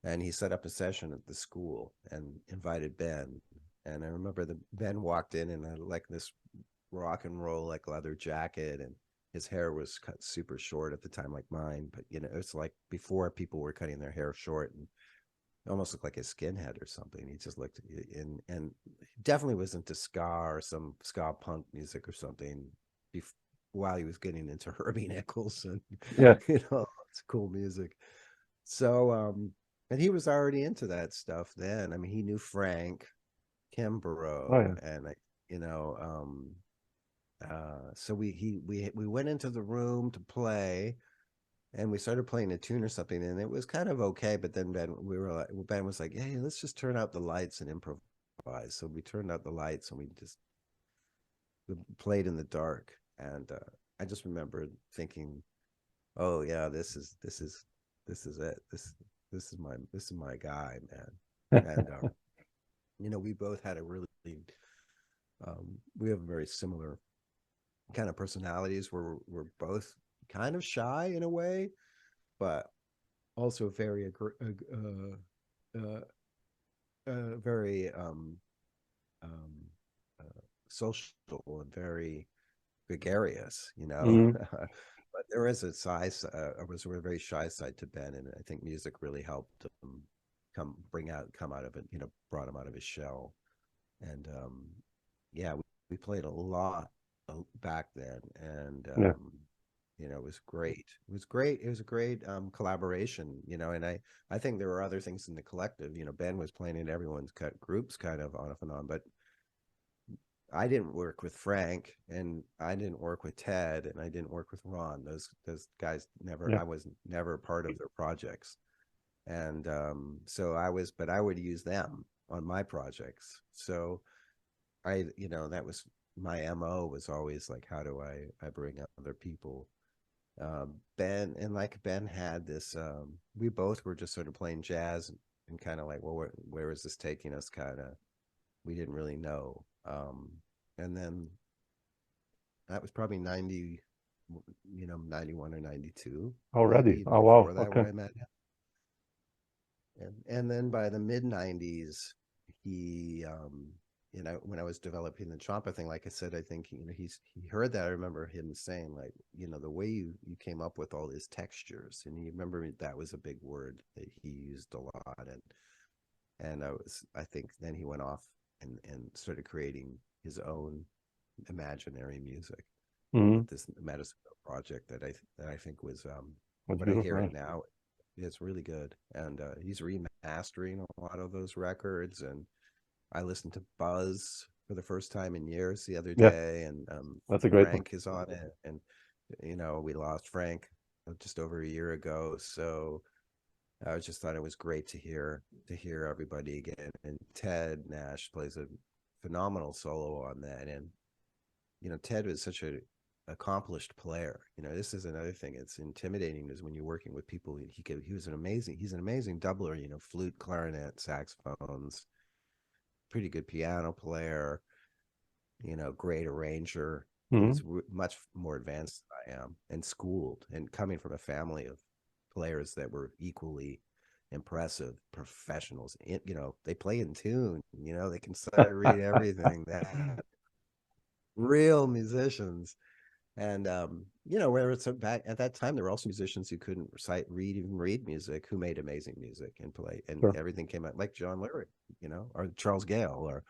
and he set up a session at the school and invited Ben. And I remember the Ben walked in like this rock and roll like leather jacket, and his hair was cut super short at the time, like mine. But it's like before people were cutting their hair short, and almost looked like a skinhead or something. He just looked and definitely was into ska or some ska punk music or something while he was getting into Herbie Nichols and yeah. it's cool music. So and he was already into that stuff then. I mean, he knew Frank Oh Kimbrough yeah. and you know so we went into the room to play, and we started playing a tune or something, and it was kind of okay. But then Ben was like, "Hey, let's just turn out the lights and improvise." So we turned out the lights and we just played in the dark. And I just remember thinking, "Oh yeah, this is it. This is my guy, man." And we both had a really we have very similar kind of personalities. We're both kind of shy in a way, but also very um, uh, social and very gregarious. Mm, But there is was a very shy side to Ben, and I think music really helped him come out of it. Brought him out of his shell, and yeah, we played a lot back then, and yeah. it was great. It was great. It was a great collaboration, and I think there were other things in the collective. Ben was playing in everyone's groups kind of on and on, but I didn't work with Frank, and I didn't work with Ted, and I didn't work with Ron. Those guys never. Yeah. I was never part of their projects, and so but I would use them on my projects. So that was my MO, was always like, how do I bring up other people? Ben had this, we both were just sort of playing jazz and kind of like, well, where is this taking us? Kind of, we didn't really know. And then that was probably 91 or 92, Already. maybe even Oh wow. before that when Okay. I met him. And then by the mid 90s, he, when I was developing the Champa thing, like I said, I think, he heard that. I remember him saying, like, the way you came up with all these textures, and you remember that was a big word that he used a lot. And I think then he went off and started creating his own imaginary music Mm, with this Medicine project that I think was, that's when I hear beautiful. it now, it's really good. And he's remastering a lot of those records. And I listened to Buzz for the first time in years the other Yeah, day, and that's a great one. Frank is on it. And we lost Frank just over a year ago, so I just thought it was great to hear everybody again. And Ted Nash plays a phenomenal solo on that. And Ted was such a accomplished player. This is another thing. It's intimidating is when you're working with people. He's an amazing doubler. Flute, clarinet, saxophones, pretty good piano player. Great arranger. Mm, He's much more advanced than I am, and schooled, and coming from a family of players that were equally impressive professionals. They play in tune. They can sight read everything. That real musicians. And you know, where it's back at that time, there were also musicians who couldn't even read music, who made amazing music and play, and Sure. everything came out, like John Lyric, you know, or Charles Gale, or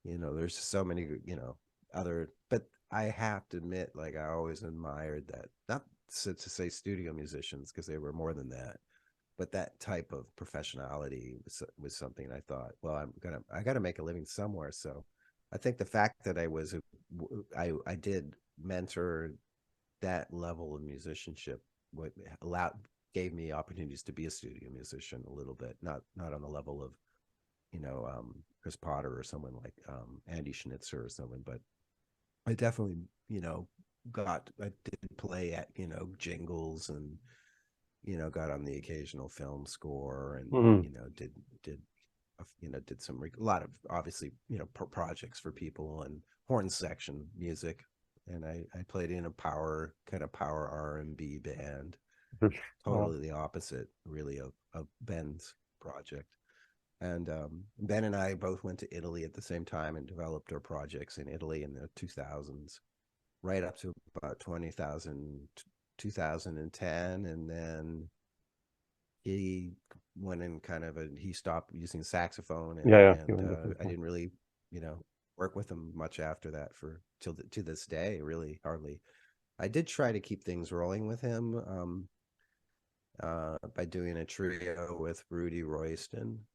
you know, there's so many, you know, other. But I have to admit, like, I always admired that, not to say studio musicians, because they were more than that, but that type of professionality was something I thought, well, I got to make a living somewhere. So I think the fact that I did mentor that level of musicianship, what allowed gave me opportunities to be a studio musician a little bit, not on the level of, you know, Chris Potter or someone like Andy Schnitzer or someone, but I definitely, you know, I did play at, you know, jingles, and you know, got on the occasional film score, and Hmm. you know, did you know, did some a lot of, obviously, you know, projects for people, and horn section music. And I played in a power R&B band, Wow. totally the opposite really of Ben's project. And Ben and I both went to Italy at the same time and developed our projects in Italy in the 2000s, right up to about 2010. And then he went in kind of he stopped using saxophone, Yeah, yeah. You and went different. I didn't really, you know, work with him much after that for to this day, really hardly. I did try to keep things rolling with him by doing a trio with Rudy Royston,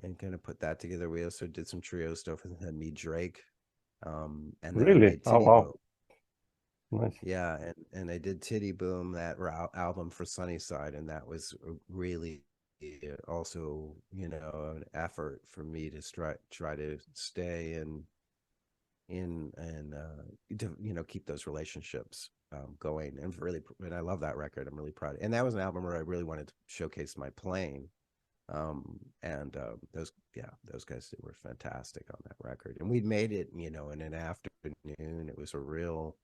and kind of put that together. We also did some trio stuff with me, Drake, and then I Really? made Oh, Titty wow. Boom. Nice. Yeah, and I did Titty Boom, that album for Sunnyside, and that was really also, you know, an effort for me to try to stay in and to, you know, keep those relationships going. And really, and I love that record. I'm really proud. And that was an album where I really wanted to showcase my playing. And those guys, they were fantastic on that record. And we'd made it, you know, in an afternoon. It was a real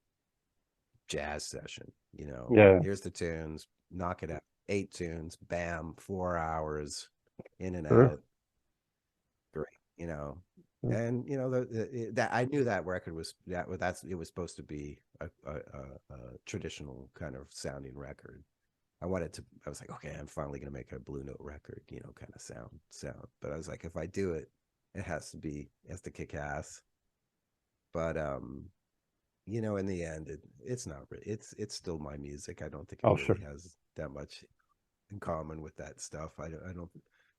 jazz session, you know. Yeah. Here's the tunes, knock it out. 8 tunes, bam, 4 hours, in and Sure. out. Great, you know. Yeah. And you know, that I knew that record was it was supposed to be a traditional kind of sounding record. I was like, okay, I'm finally gonna make a Blue Note record, you know, kind of sound. But I was like, if I do it, it has to kick ass. But you know, in the end, it's not really, it's still my music. I don't think it Oh, really sure. has that much in common with that stuff. I don't,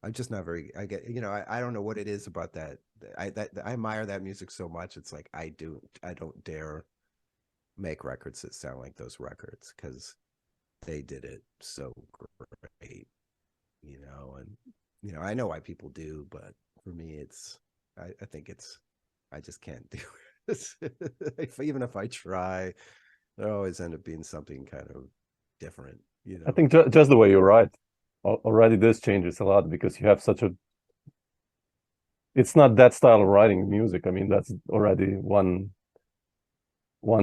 I'm just not very, I get, you know, I don't know what it is about that. I admire that music so much. It's like, I don't dare make records that sound like those records, because they did it so great, you know. And you know, I know why people do, but for me, I think I just can't do it. Even if I try, there always end up being something kind of different, you I know. think just the way you write already this changes a lot because you have such a, it's not that style of writing music. I mean, that's already one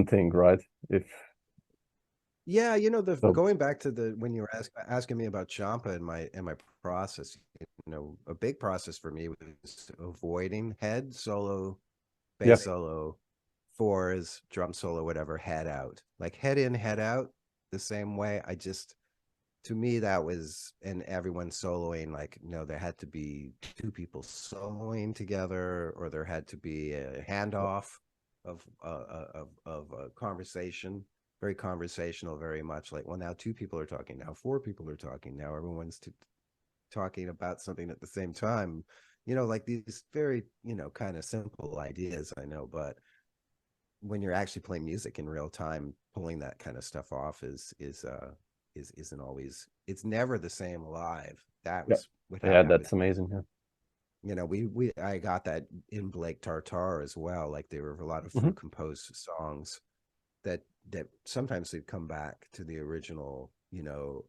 thing, right? If Yeah, you know, the so, going back to the when you were asking me about Champa and my process, you know, a big process for me was avoiding head solo, yeah, bass solo, fours, drum solo, whatever, head out. Like head in, head out, the same way. To me, that was, and everyone soloing, like, you know, there had to be 2 people soloing together, or there had to be a handoff of a conversation, very conversational, very much like, well, now 2 people are talking, now 4 people are talking, now everyone's talking about something at the same time, you know, like these very, you know, kind of simple ideas, I know, but when you're actually playing music in real time, pulling that kind of stuff off isn't always, it's never the same live. That yeah, was what yeah, happened that's with, amazing. Yeah. you know, we I got that in Blake Tartar as well. Like there were a lot of Hmm. through composed songs that sometimes they'd come back to the original, you know,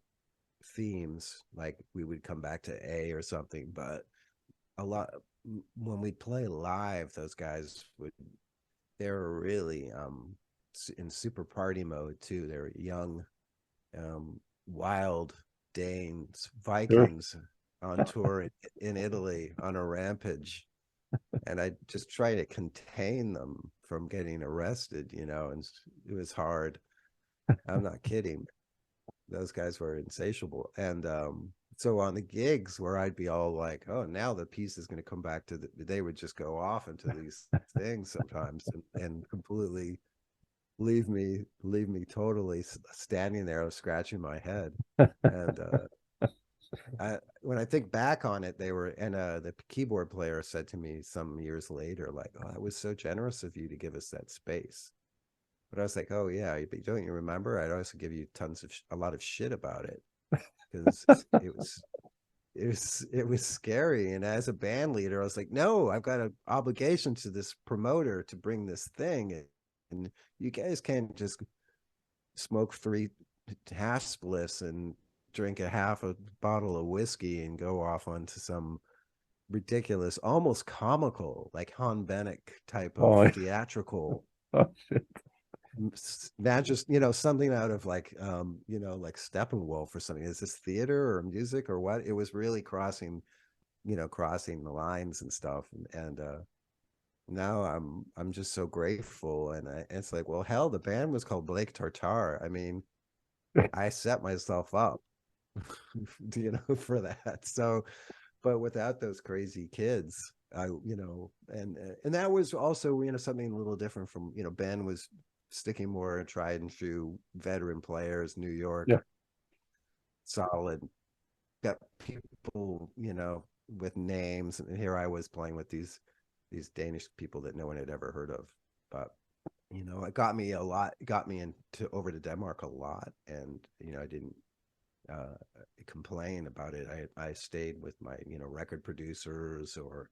themes. Like we would come back to A or something, but a lot when we play live, those guys would, they're really in super party mode too. They're young, wild Danes, Sure. Vikings on tour in Italy on a rampage, and I just try to contain them from getting arrested, you know, and it was hard. I'm not kidding. Those guys were insatiable. And so on the gigs where I'd be all like, oh, now the piece is going to come back to they would just go off into these things sometimes and completely leave me totally standing there scratching my head. And when I think back on it, they were, and the keyboard player said to me some years later, like, oh, that was so generous of you to give us that space. But I was like, oh yeah, but don't you remember? I'd also give you a lot of shit about it, because it was scary. And as a band leader, I was like, no, I've got an obligation to this promoter to bring this thing, and you guys can't just smoke 3 hash spliffs and drink a half a bottle of whiskey and go off onto some ridiculous, almost comical, like Han Bennett type of theatrical. Oh shit. Not just, you know, something out of like you know, like Steppenwolf or something. Is this theater or music or what? It was really crossing the lines and stuff. And now I'm just so grateful. And it's like, well, hell, the band was called Blake Tartar. I mean, I set myself up you know, for that. So, but without those crazy kids, you know, and that was also, you know, something a little different from, you know, Ben was sticking more tried and true veteran players, New York, solid, got people, you know, with names. And here I was playing with these Danish people that no one had ever heard of. But, you know, it got me into over to Denmark a lot. And, you know, I didn't complain about it. I stayed with my, you know, record producers, or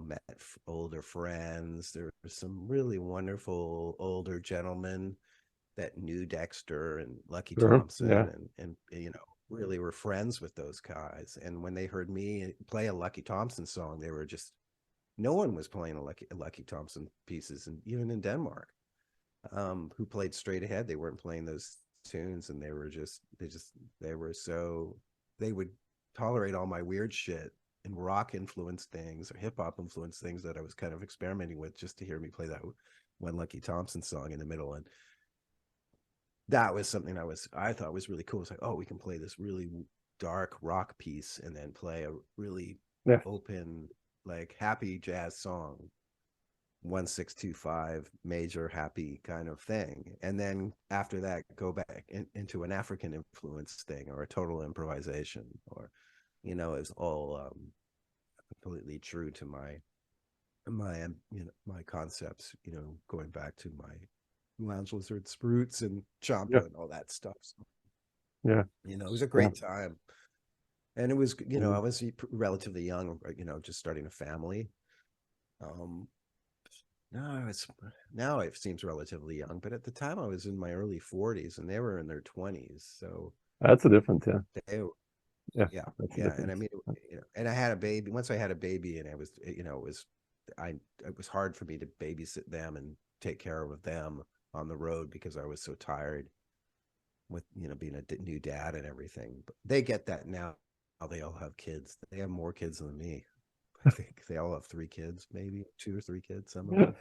met older friends. There were some really wonderful older gentlemen that knew Dexter and Lucky Thompson, and you know, really were friends with those guys. And when they heard me play a Lucky Thompson song, they were just, no one was playing a Lucky Thompson pieces, and even in Denmark, who played straight ahead. They weren't playing those tunes, and they would tolerate all my weird shit and rock influenced things or hip hop influenced things that I was kind of experimenting with, just to hear me play that one Lucky Thompson song in the middle. And that was something I thought was really cool. It's like, oh, we can play this really dark rock piece and then play a really open, like happy jazz song, 1-6-2-5 major happy kind of thing, and then after that go back into an African influence thing or a total improvisation, or, you know, it's all completely true to my you know, my concepts, you know, going back to my Lounge Lizard Spruits and Champa and all that stuff. So, you know, it was a great time. And it was, you know, I was relatively young, you know, just starting a family. Now it seems relatively young, but at the time I was in my early 40s and they were in their 20s. So that's a difference. And I mean, you know, and I had a baby. Once I had a baby, and it was, you know, it was hard for me to babysit them and take care of them on the road, because I was so tired with, you know, being a new dad and everything. But they get that now. They all have kids. They have more kids than me. I think they all have 3 kids, maybe 2 or 3 kids, some of them.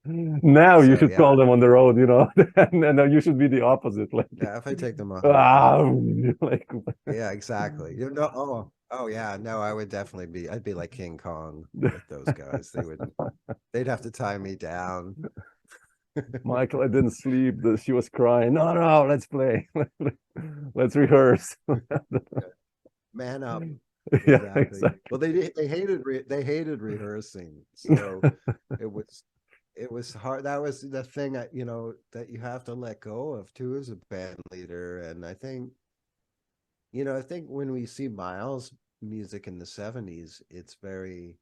Now you should call them on the road, you know, and you should be the opposite. Like, if I take them on, like, yeah, exactly. You know, oh yeah, no, I would definitely be. I'd be like King Kong with those guys. They'd have to tie me down. Michael, I didn't sleep. She was crying. No, let's play. Let's rehearse. Man up. Yeah, exactly. Well, they hated rehearsing, so it was hard. That was the thing, you know, that you have to let go of too as a band leader. And I think, you know, when we see Miles' music in the 70s, it's very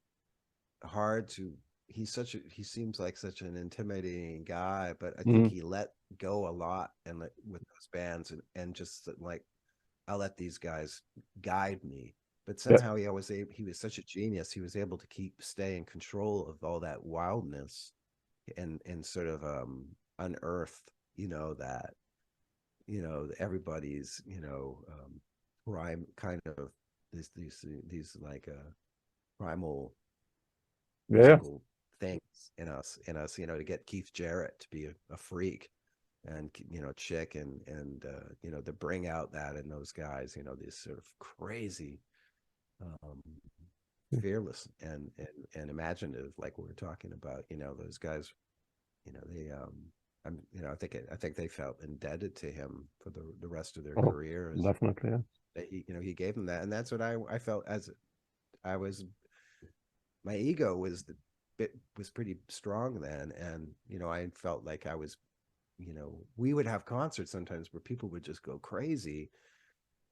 hard to. He seems like such an intimidating guy, but I think he let go a lot and with those bands, and just like, I'll let these guys guide me. But somehow he was such a genius. He was able to stay in control of all that wildness, and sort of unearth, you know, that, you know, everybody's, you know, rhyme kind of these like primal musical things in us, you know, to get Keith Jarrett to be a freak, and you know, chick, and you know, to bring out that in those guys, you know, these sort of crazy, um, fearless and imaginative, like we were talking about, you know, those guys, you know, they you know, I think they felt indebted to him for the rest of their Oh, careers. definitely, yeah. That he, you know, he gave them that, and that's what I felt as I was. My ego was pretty strong then, and you know, I felt like I was, you know, we would have concerts sometimes where people would just go crazy,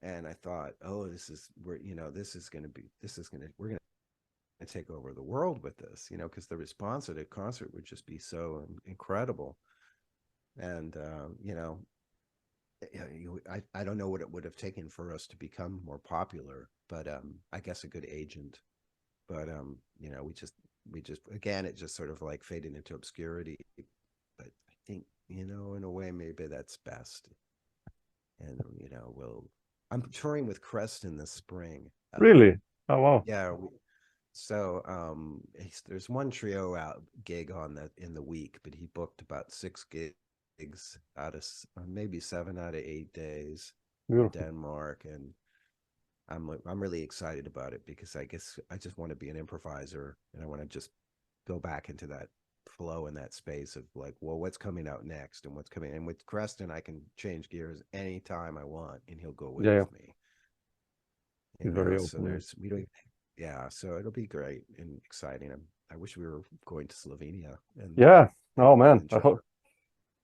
and I thought, oh, you know, we're gonna take over the world with this, you know, because the response at a concert would just be so incredible. And you know, I don't know what it would have taken for us to become more popular, but I guess a good agent. But you know, we just again, it just sort of like faded into obscurity. But I think, you know, in a way, maybe that's best. And you know, I'm touring with Creston this spring. Really? Oh, wow. Yeah. So there's one trio out gig in the week, but he booked about 6 gigs out of maybe 7 out of 8 days in Beautiful. Denmark, and I'm really excited about it because I guess I just want to be an improviser, and I want to just go back into that flow in that space of like, well, what's coming out next and what's coming. And with Creston, I can change gears anytime I want, and he'll go Yeah, yeah. with me. You He's know, very so open. we don't, yeah, so it'll be great and exciting. I wish we were going to Slovenia Yeah. Oh, man. and I hope.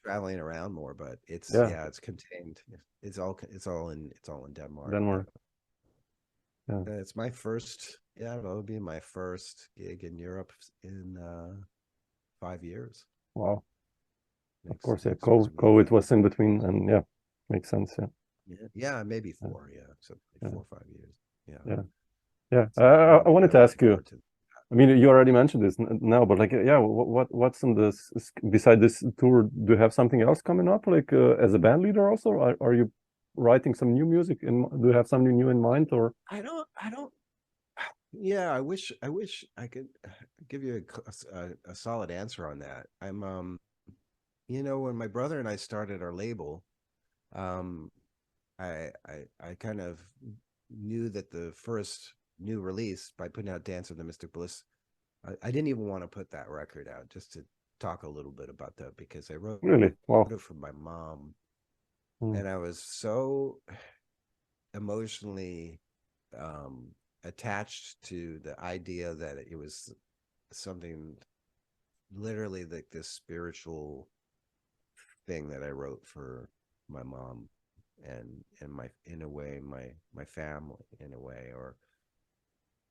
traveling around more, but it's, Yeah. yeah, it's contained. It's all in Denmark. Denmark. Yeah. It's my first, yeah, it'll be my first gig in Europe in 5 years. Wow. Of course, yeah. Next one's COVID Romania. was in between, and yeah, makes sense. Yeah. Yeah, maybe Yeah. 4, yeah, so like Yeah. 4 or 5 years. Yeah. Yeah. Yeah. So I'm I wanted really to ask looking you. forward to. I mean, you already mentioned this now, but like, yeah, what's in this beside this tour? Do you have something else coming up, like as a band leader also? Are you writing some new music? Do you have something new in mind, or? I don't. Yeah, I wish I could give you a solid answer on that. You know, when my brother and I started our label, um, I kind of knew that the first new release by putting out Dance of the Mystic Bliss, I didn't even want to put that record out, just to talk a little bit about that, because I wrote Really? Wow. it for my mom, Mm. and I was so emotionally um, attached to the idea that it was something literally like this spiritual thing that I wrote for my mom, and my, in a way, my family, in a way. Or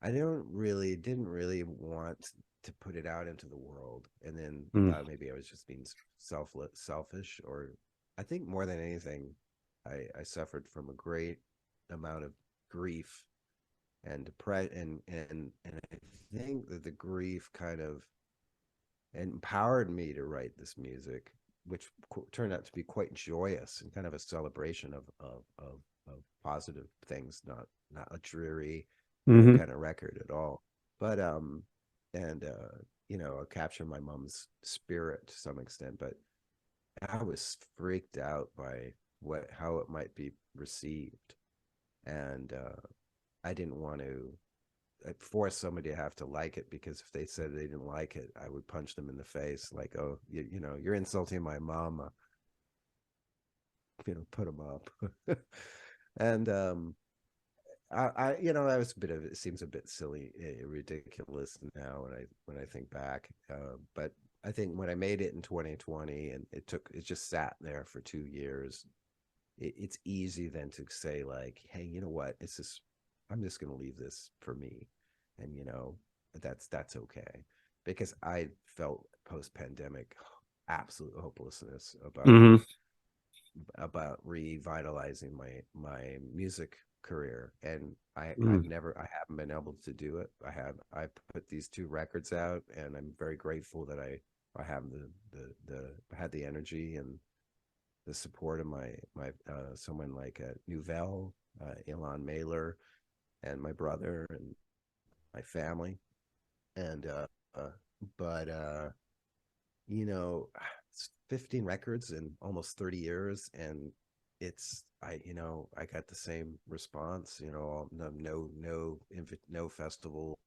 I didn't really want to put it out into the world, and then I Mm. thought maybe I was just being selfish. Or I think more than anything, I suffered from a great amount of grief and depression, and I think that the grief kind of empowered me to write this music, which turned out to be quite joyous and kind of a celebration of positive things, not a dreary, Hmm. kind of record at all. But and you know, capture my mom's spirit to some extent. But I was freaked out by how it might be received, and I didn't want to force somebody to have to like it, because if they said they didn't like it, I would punch them in the face, like, oh, you know, you're insulting my mama, you know, put them up. And you know, that was a bit of, it seems a bit silly, ridiculous now when I think back, but I think when I made it in 2020, and it just sat there for 2 years, it's easy then to say like, hey, you know what, I'm just going to leave this for me, and you know, that's okay, because I felt post-pandemic absolute hopelessness Hmm. about revitalizing my music career, and I Mm. haven't been able to do it. I put these 2 records out, and I'm very grateful that I have I had the energy and the support of my someone like Nouvelle, Elon Mailer, and my brother and my family, and but you know, it's 15 records in almost 30 years, and it's I got the same response. No festival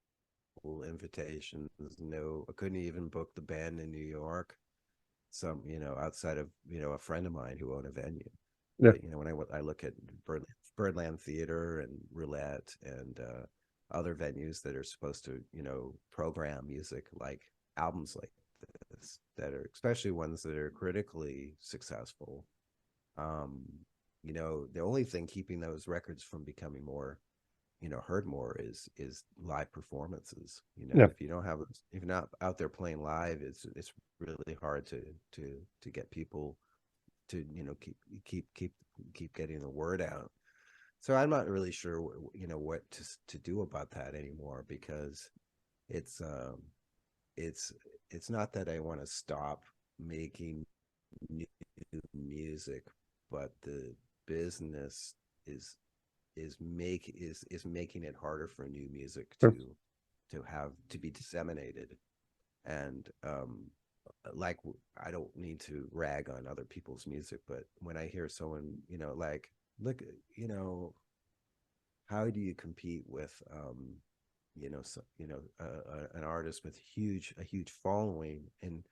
invitations, no, I couldn't even book the band in New York. Outside of a friend of mine who owned a venue. Yeah. But when I look at Birdland Theater and Roulette and other venues that are supposed to program music like albums like this, that are especially ones that are critically successful, the only thing keeping those records from becoming more heard more is live performances. Yeah. If you're not out there playing live, it's really hard to get people to keep getting the word out. So I'm not really sure what to do about that anymore, because it's it's not that I want to stop making new music, but the business is making it harder for new music Sure. to be disseminated. And like, I don't need to rag on other people's music, but when I hear someone like, look, how do you compete with an artist with a huge following, and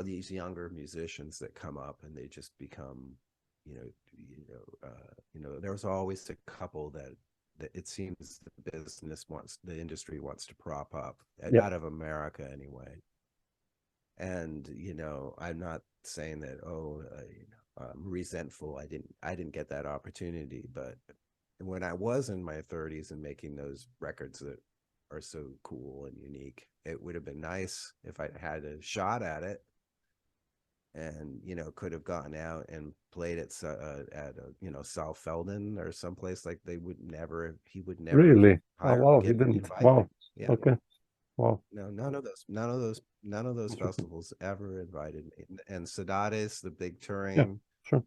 these younger musicians that come up and they just become there was always a couple that it seems the industry wants to prop up, Yeah. out of America anyway. And I'm not saying that I'm resentful I didn't get that opportunity, but when I was in my 30s and making those records that are so cool and unique, it would have been nice if I had a shot at it, and could have gone out and played at Sal Feldon or someplace. Like, he would never Really? Oh, wow, he didn't. invite Wow. me. Yeah. Okay. Wow. No, none of those festivals ever invited me. And Sedades, the big Yeah, touring sure.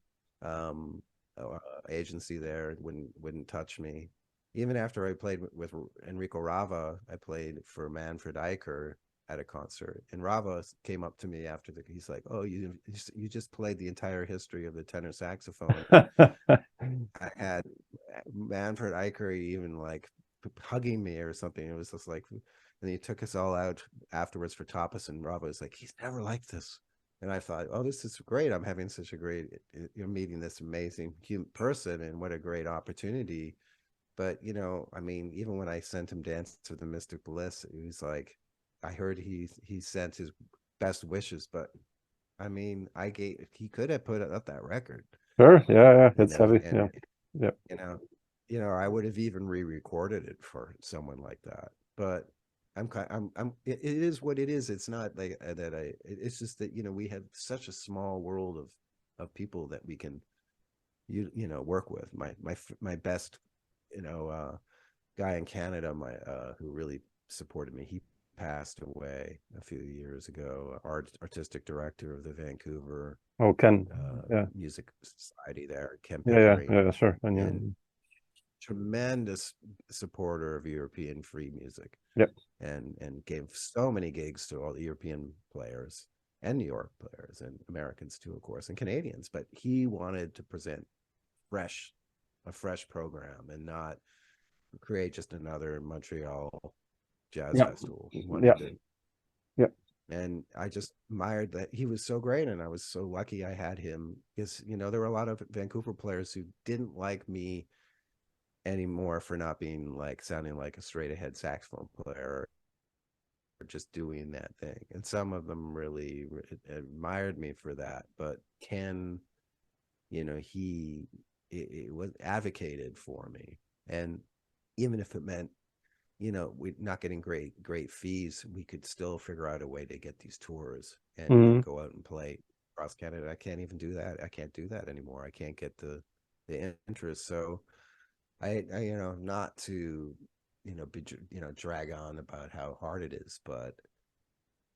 agency there, wouldn't touch me. Even after I played with Enrico Rava, I played for Manfred Eicher at a concert, and Rava came up to me after he's like, "Oh, you just played the entire history of the tenor saxophone." I had Manfred Eicher even like hugging me or something. It was just like, and he took us all out afterwards for tapas, and Rava was like, "He's never like this." And I thought, oh, this is great. I'm having such a great, you're meeting this amazing person, and what a great opportunity. But, I mean, even when I sent him Dance to the Mystic Bliss, it was like, I heard he sent his best wishes, but I mean, he could have put up that record, Sure. Yeah, it's heavy. and, Yeah. Yeah. I would have even re-recorded it for someone like that. But it is what it is. It's not like that. It's just that we have such a small world of people that we can work with. My best guy in Canada, who really supported me, he passed away a few years ago. Artistic director of the Vancouver Oh, Ken. Yeah. Music Society there, Ken Yeah. Pickering, Yeah. Sure. And yeah. and tremendous supporter of European free music, Yep. and gave so many gigs to all the European players and New York players and Americans too, of course, and Canadians. But he wanted to present a fresh program and not create just another Montreal jazz Yeah. festival. He Yeah. wanted to, Yeah. and I just admired that he was so great, and I was so lucky I had him, because there were a lot of Vancouver players who didn't like me anymore for not being like sounding like a straight ahead saxophone player, or just doing that thing, and some of them really admired me for that. But Ken, he it was advocated for me, and even if it meant we're not getting great fees, we could still figure out a way to get these tours and go out and play across Canada. I can't even do that. I can't do that anymore. I can't get the interest. So I not to be drag on about how hard it is, but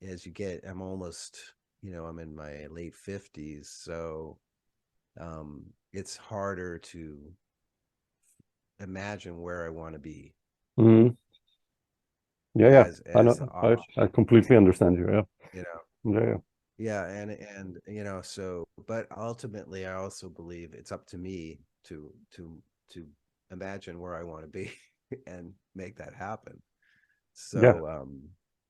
I'm almost I'm in my late 50s, so it's harder to imagine where I want to be. Mm-hmm. Yeah. I as know. I completely understand you. Yeah. you know. Yeah. Yeah, and so, but ultimately I also believe it's up to me to imagine where I want to be and make that happen. Yeah. So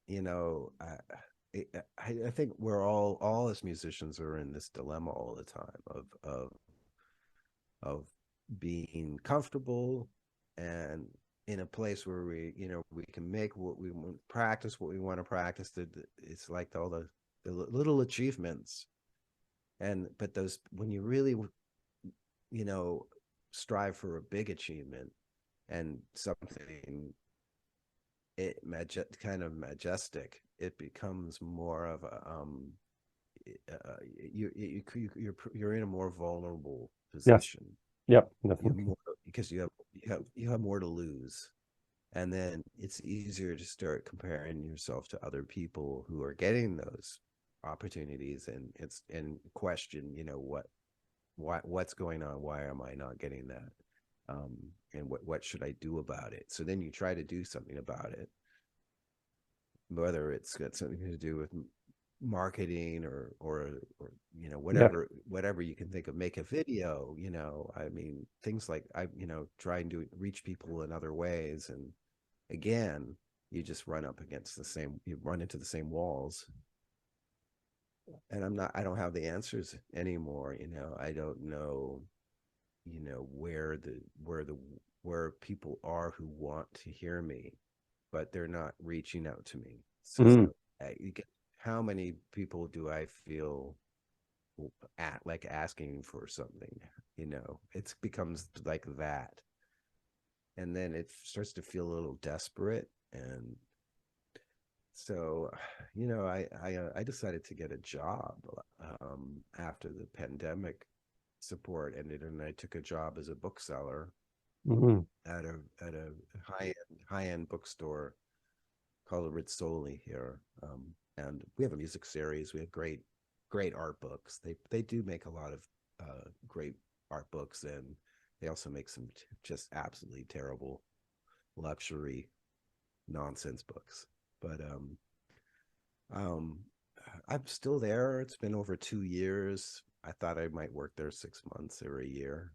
you know, I think we're all as musicians are in this dilemma all the time of being comfortable and in a place where we can make what we want, practice what we want to practice. It's like all the little achievements, and but those, when you really strive for a big achievement and something kind of majestic, it becomes more of a you're in a more vulnerable Yes. position. Yeah. You have Definitely. more, because you have more to lose, and then it's easier to start comparing yourself to other people who are getting those opportunities, and question, what's going on, why am I not getting that, and what should I do about it. So then you try to do something about it, whether it's got something to do with marketing or Yeah. whatever you can think of. Make a video, I mean, things like trying to reach people in other ways, and again, you just you run into the same walls. And I don't have the answers anymore. I don't know, where people are who want to hear me, but they're not reaching out to me. So Mm. how many people do I feel at like asking for something? It becomes like that, and then it starts to feel a little desperate. And so, I decided to get a job after the pandemic support ended, and I took a job as a bookseller Mm. at a high end bookstore called Rizzoli here. And we have a music series. We have great art books. They do make a lot of great art books, and they also make some just absolutely terrible luxury nonsense books. But um, I'm still there. It's been over 2 years. I thought I might work there 6 months or a year,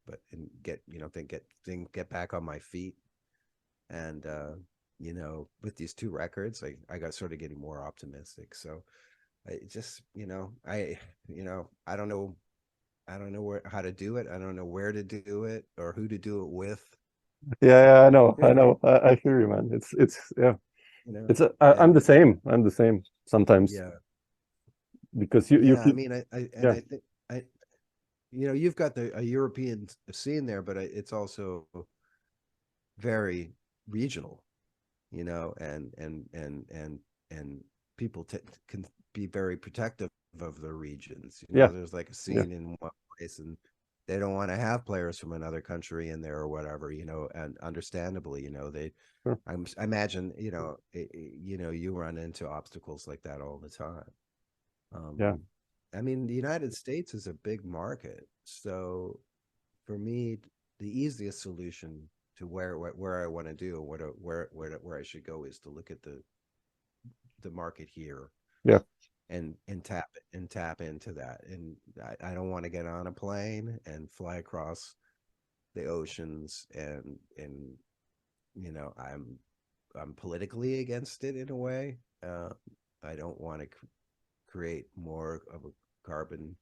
but and get back on my feet. And with these two records, I got sort of getting more optimistic. So I just, I don't know how to do it. I don't know where to do it or who to do it with. Yeah. I know. I know. I hear you, man. Yeah. I'm And the same. I'm the same sometimes yeah, because you yeah. I keep. mean, Yeah. I think you've got a European scene there, but it's also very regional, and people can be very protective of their regions. Yeah. There's like a Yeah. scene in one place, and they don't want to have players from another country in there or whatever, and understandably, they, Sure. I imagine, you run into obstacles like that all the time. Yeah. I mean, the United States is a big market, so for me, the easiest solution to where I want to do, where I should go, is to look at the market here, Yeah. and tap into that. And I don't want to get on a plane and fly across the oceans, and I'm politically against it in a way. I don't want to create more of a carbon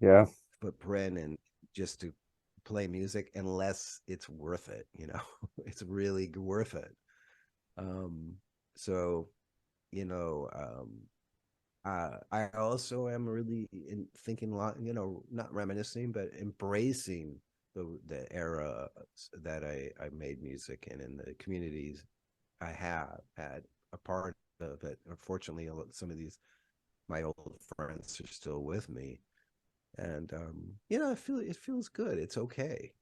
Yeah. footprint and just to play music unless it's worth it. It's really worth it. um so you know I also am really thinking a lot, not reminiscing but embracing the era that I made music in, and the communities I have had a part of it. Unfortunately, some of these my old friends are still with me, and I feel it feels good. It's okay,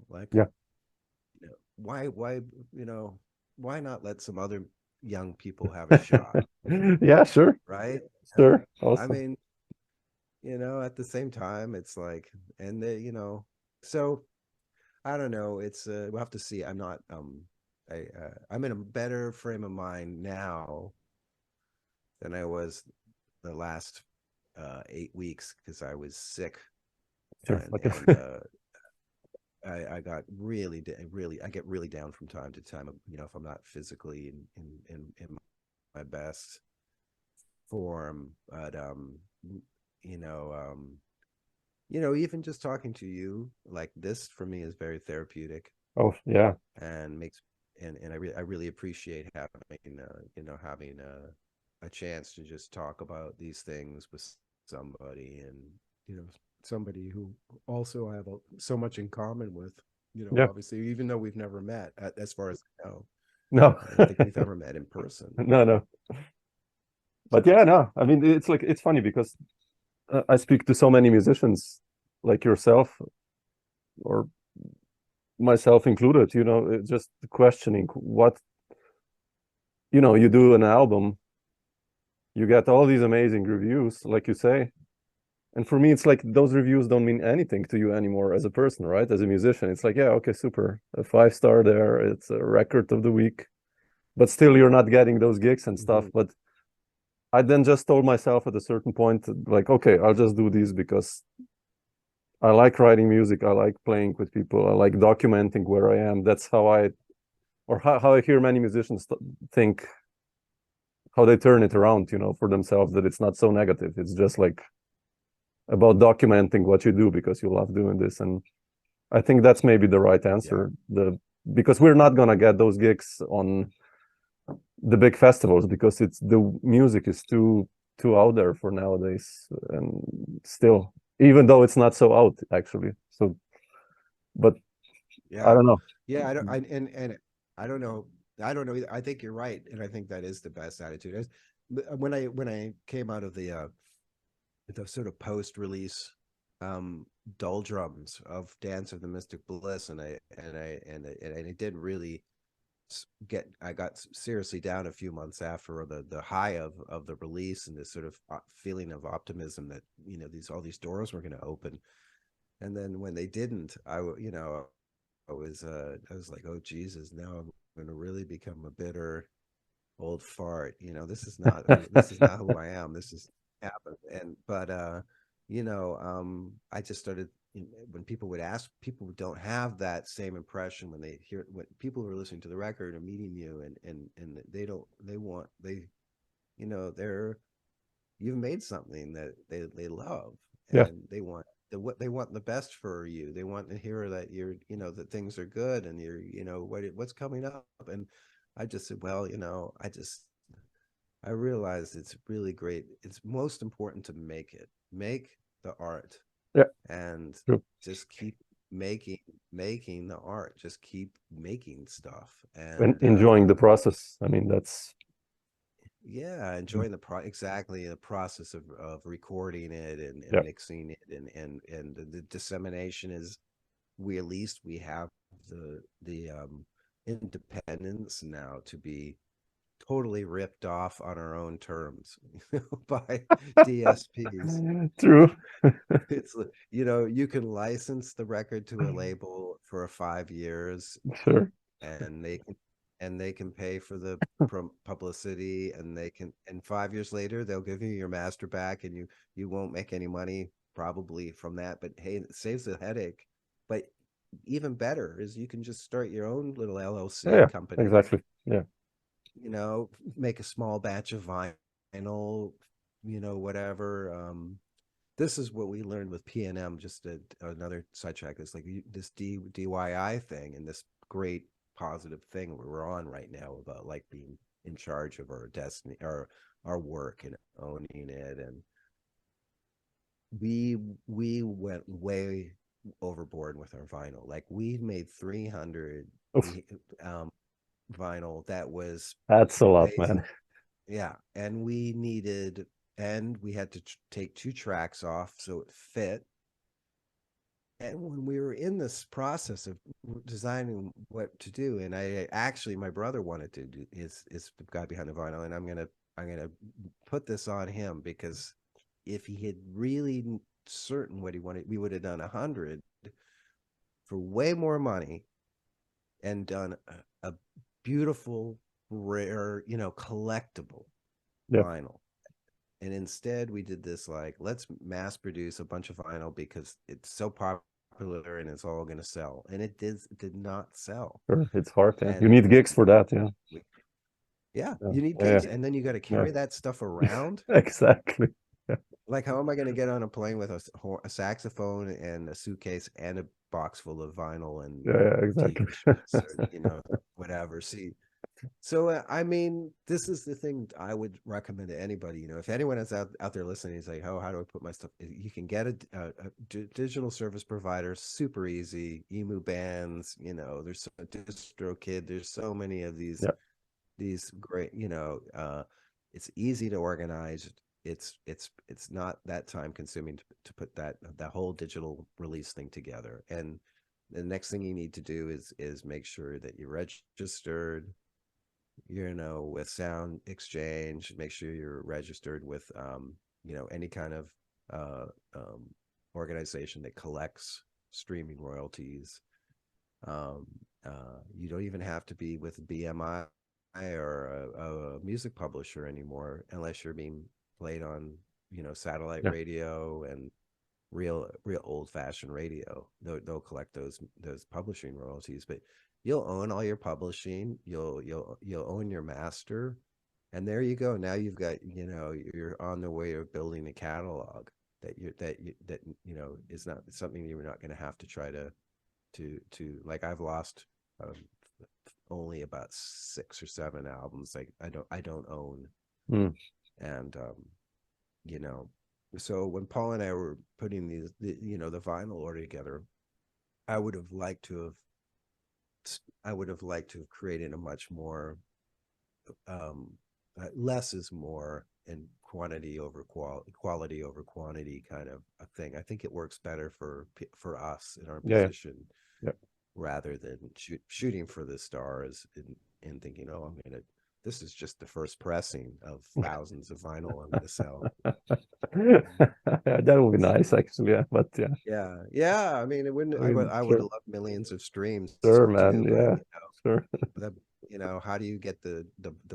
like, Yeah. why why not let some other young people have a shot, Yeah. Sure. right? Sure. I Awesome. mean, at the same time, it's like, and so I don't know. It's we'll have to see. I'm not I'm in a better frame of mind now than I was the last 8 weeks, because I was sick, Sure. and I got really I get really down from time to time, if I'm not physically in my best form. But you know, even just talking to you like this for me is very therapeutic, Oh yeah. and makes and I really appreciate having having a chance to just talk about these things with somebody, and somebody who also I have so much in common with, Yeah. obviously, even though we've never met, as far as I know. No. I don't think we've ever met in person. No. But So yeah, no. I mean, it's like it's funny because I speak to so many musicians like yourself, or myself included, just questioning what, you do an album, you get all these amazing reviews, like you say. And for me, it's like those reviews don't mean anything to you anymore as a person, right? As a musician, it's like, yeah, okay, super. A 5-star there. It's a record of the week. But still, you're not getting those gigs and stuff. But I then just told myself at a certain point, like, okay, I'll just do these because I like writing music. I like playing with people. I like documenting where I am. That's how how I hear many musicians think, how they turn it around, for themselves, that it's not so negative. It's just like about documenting what you do because you love doing this. And I think that's maybe the right answer. Because we're not gonna get those gigs on the big festivals because the music is too out there for nowadays, and still, even though it's not so out actually. So, but I don't know. Yeah, I don't. And I don't know. I don't know either. I think you're right, and I think that is the best attitude. When I came out of the sort of post-release doldrums of Dance of the Mystic Bliss, and I did really I got seriously down a few months after the high of the release, and this sort of feeling of optimism that all these doors were going to open. And then when they didn't, I was like, oh Jesus, now I'm going to really become a bitter old fart. This is not who I am. This is happened. I just started, when people would ask, people don't have that same impression when they hear, when people who are listening to the record or meeting you, and they're, you've made something that they love, Yeah. and they want they want the best for you. They want to hear that you're, that things are good, and you're, what's coming up. And I just said, well, I realized it's really great. It's most important to make the art, Yeah. and True. just keep making the art. Just keep making stuff, And and enjoying the process. I mean, that's enjoying exactly the process of recording it, and yeah. mixing it, and the dissemination is, at least we have the independence now to be totally ripped off on our own terms by DSPs. True. It's you can license the record to a label for 5 years, Sure. and they can pay for the publicity, and 5 years later they'll give you your master back, and you won't make any money probably from that, but hey, it saves the headache. But even better is you can just start your own little LLC company. Exactly. Yeah. Make a small batch of vinyl, whatever. This is what we learned with PNM, just another sidetrack. It's like this DIY thing, and this great positive thing we're on right now about like being in charge of our destiny, our work, and owning it. And we went way overboard with our vinyl. Like, we made 300 vinyl. That's a lot, man. Yeah, and we had to take 2 tracks off so it fit. And when we were in this process of designing what to do, and my brother wanted to do, is the guy behind the vinyl, and I'm gonna put this on him, because if he had really certain what he wanted, we would have done 100 for way more money, and done a beautiful, rare, you know, collectible Yeah. vinyl. And instead we did this, like, let's mass produce a bunch of vinyl because it's so popular and it's all going to sell. And it did not sell. Sure. It's hard. Yeah. You And need gigs for that. Yeah. yeah, Yeah. you need Yeah. gigs, and then you got to Yeah. carry that stuff around. Exactly. Yeah. Like, how am I going to get on a plane with a saxophone and a suitcase and a box full of vinyl and Yeah. Exactly. T-shirts or, you know, whatever. See, so I mean, this is the thing I would recommend to anybody. You know, if anyone is out there listening, is like, oh, how do I put my stuff? You can get a digital service provider, super easy. Emu Bands, you know, there's some DistroKid. There's so many of these great, you know, it's easy to organize. It's not that time consuming to put that whole digital release thing together. And the next thing you need to do is make sure that you're registered, you know, with Sound Exchange. Make sure you're registered with you know, any kind of uh organization that collects streaming royalties. um you don't even have to be with BMI or a music publisher anymore, unless you're being played on, you know, satellite Yeah. radio and real old-fashioned radio. They'll collect those publishing royalties, but you'll own all your publishing. You'll own your master, and there you go. Now you've got, you know, you're on the way of building a catalog that you know, is not something you're not going to have to try to like, I've lost um, only about 6 or 7 albums like I don't own. Mm. And you know, so when Paul and I were putting you know, the vinyl order together, I would have liked to have created a much more less is more, and quantity over quality over quantity kind of a thing. I think it works better for us in our position. Yeah. Rather than shooting for the stars and thinking, oh, this is just the first pressing of thousands of vinyl I'm going to sell. Yeah, that would be nice, actually. Yeah, but Yeah. I mean, it wouldn't. I would sure. have loved millions of streams. Sure, man. Too, Yeah, sure. but, you know, how do you get the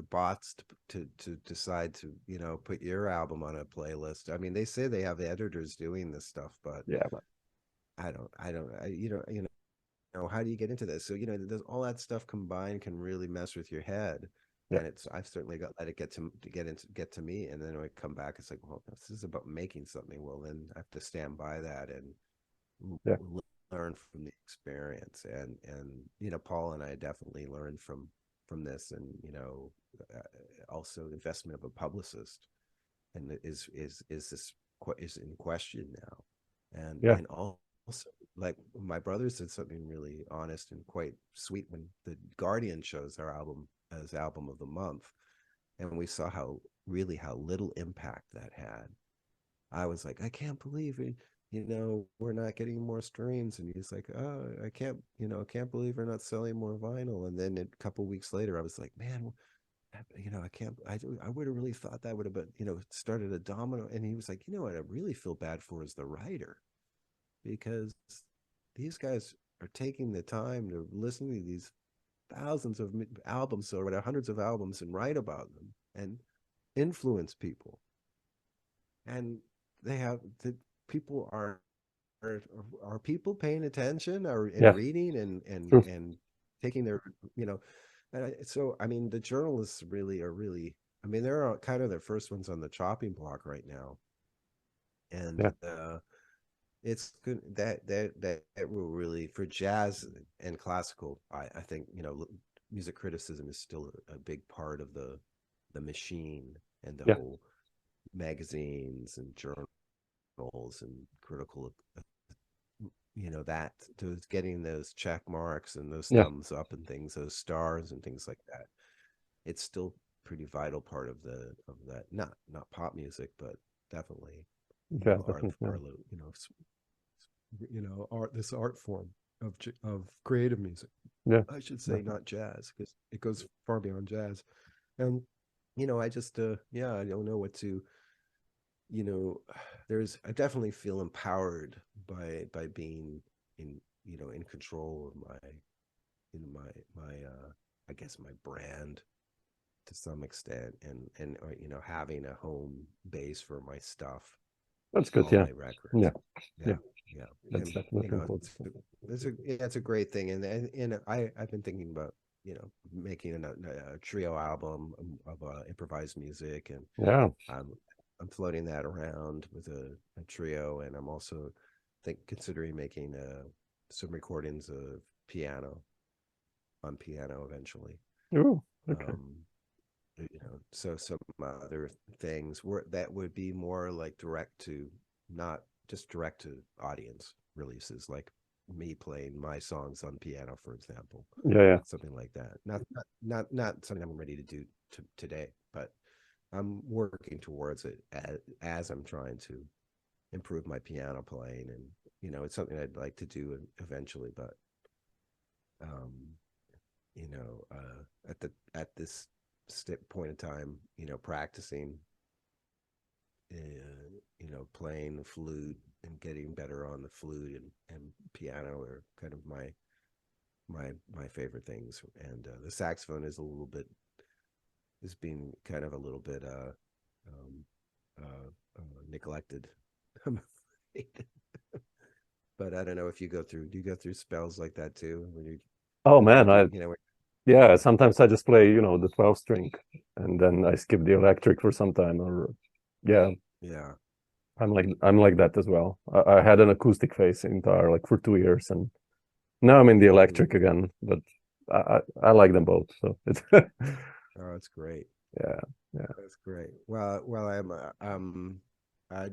bots to decide to, you know, put your album on a playlist? I mean, they say they have editors doing this stuff, but Yeah, but you know, how do you get into this? So, you know, there's all that stuff combined can really mess with your head. Yeah. And I've certainly let it get to me. And then when I come back, it's like, well, this is about making something. Well, then I have to stand by that and learn from the experience. And, you know, Paul and I definitely learned from this, and, you know, also investment of a publicist, and is in question now. And also, like, my brother said something really honest and quite sweet when the Guardian chose our album as album of the month, and we saw how little impact that had. I was like, I can't believe it, you know, we're not getting more streams. And he's like, oh, I can't believe we're not selling more vinyl. And then a couple weeks later, I was like, man, you know, I would have really thought that would have been, you know, started a domino. And he was like, you know what I really feel bad for is the writer, because these guys are taking the time to listen to these thousands of albums or whatever, hundreds of albums, and write about them and influence people. And they have the people are people paying attention, and reading and taking their, you know. And so I mean, the journalists really are I mean, they're kind of the first ones on the chopping block right now. And it's good that will really, for jazz and classical, I think, you know, music criticism is still a big part of the machine, and the whole magazines and journals and critical, you know, that those getting those check marks and those thumbs up and things, those stars and things like that. It's still pretty vital part of that, not pop music, but definitely, you know, you know, this art form of creative music. I should say, not jazz, because it goes far beyond jazz. And, you know, I just I don't know what to, you know, I definitely feel empowered by being in, you know, in control of my I guess my brand to some extent, and you know, having a home base for my stuff. That's good. All Yeah. my records. Yeah. Yeah. Yeah. That's And definitely you know, important. it's a great thing. And I've been thinking about, you know, making a trio album of improvised music, and Yeah. I'm floating that around with a trio, and I'm also considering making some recordings of on piano eventually. Oh, okay. You know, so some other things that would be more like not just direct to audience releases, like me playing my songs on piano, for example. Yeah. Something like that. Not something I'm ready to do today, but I'm working towards it as I'm trying to improve my piano playing, and you know, it's something I'd like to do eventually. But you know, at this point in time, you know, practicing, you know, playing the flute and getting better on the flute and piano are kind of my favorite things. And the saxophone is being kind of a little bit neglected. But I don't know if do you go through spells like that too, when you Oh man, you know, yeah, sometimes I just play, you know, the 12 string and then I skip the electric for some time, or yeah, yeah. I'm like that as well. I had an acoustic phase entire like for 2 years, and now I'm in the electric again, but I like them both. So it's Oh, that's great. yeah, yeah. That's great. Well,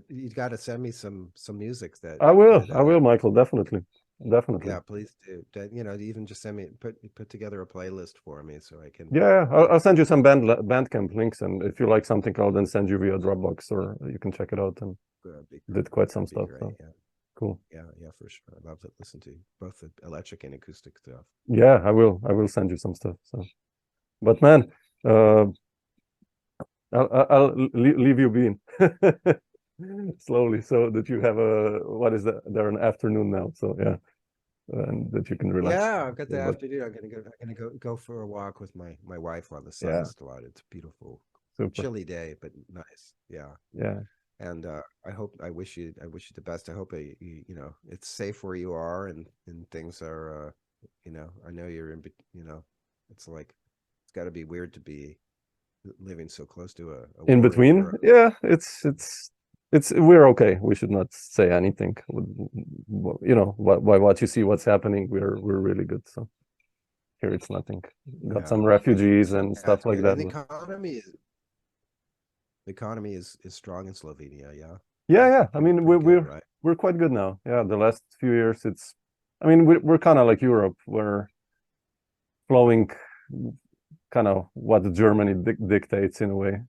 you got to send me some music I will, Michael, definitely. Definitely. yeah, please do. You know, even just send me put together a playlist for me so I can. Yeah, I'll send you some Bandcamp links, and if you like something, I'll then send you via Dropbox, or you can check it out. And did quite some stuff. Great. So. Yeah. Cool. Yeah, for sure. I love to listen to both the electric and acoustic stuff. Yeah, I will send you some stuff. So, but man, uh, I'll leave you be slowly, so that you have what is that? They're an afternoon now, so yeah, and that you can relax. Yeah, I've got the But afternoon. I'm gonna go for a walk with my wife while the sun yeah, is still out. It's beautiful, super. chilly day, but nice. Yeah. Yeah. And I wish you the best. I hope you know, it's safe where you are, and things are you know, I know you're you know, it's like it's got to be weird to be living so close to a In war in between, Europe. yeah, it's we're okay. We should not say anything. You know, what you see, what's happening, we're really good. So here it's nothing. Got some refugees and stuff like that. And the economy is strong in Slovenia. Yeah. Yeah. I mean, right? we're quite good now. Yeah, the last few years, I mean, we're kind of like Europe. We're flowing kind of what Germany dictates in a way.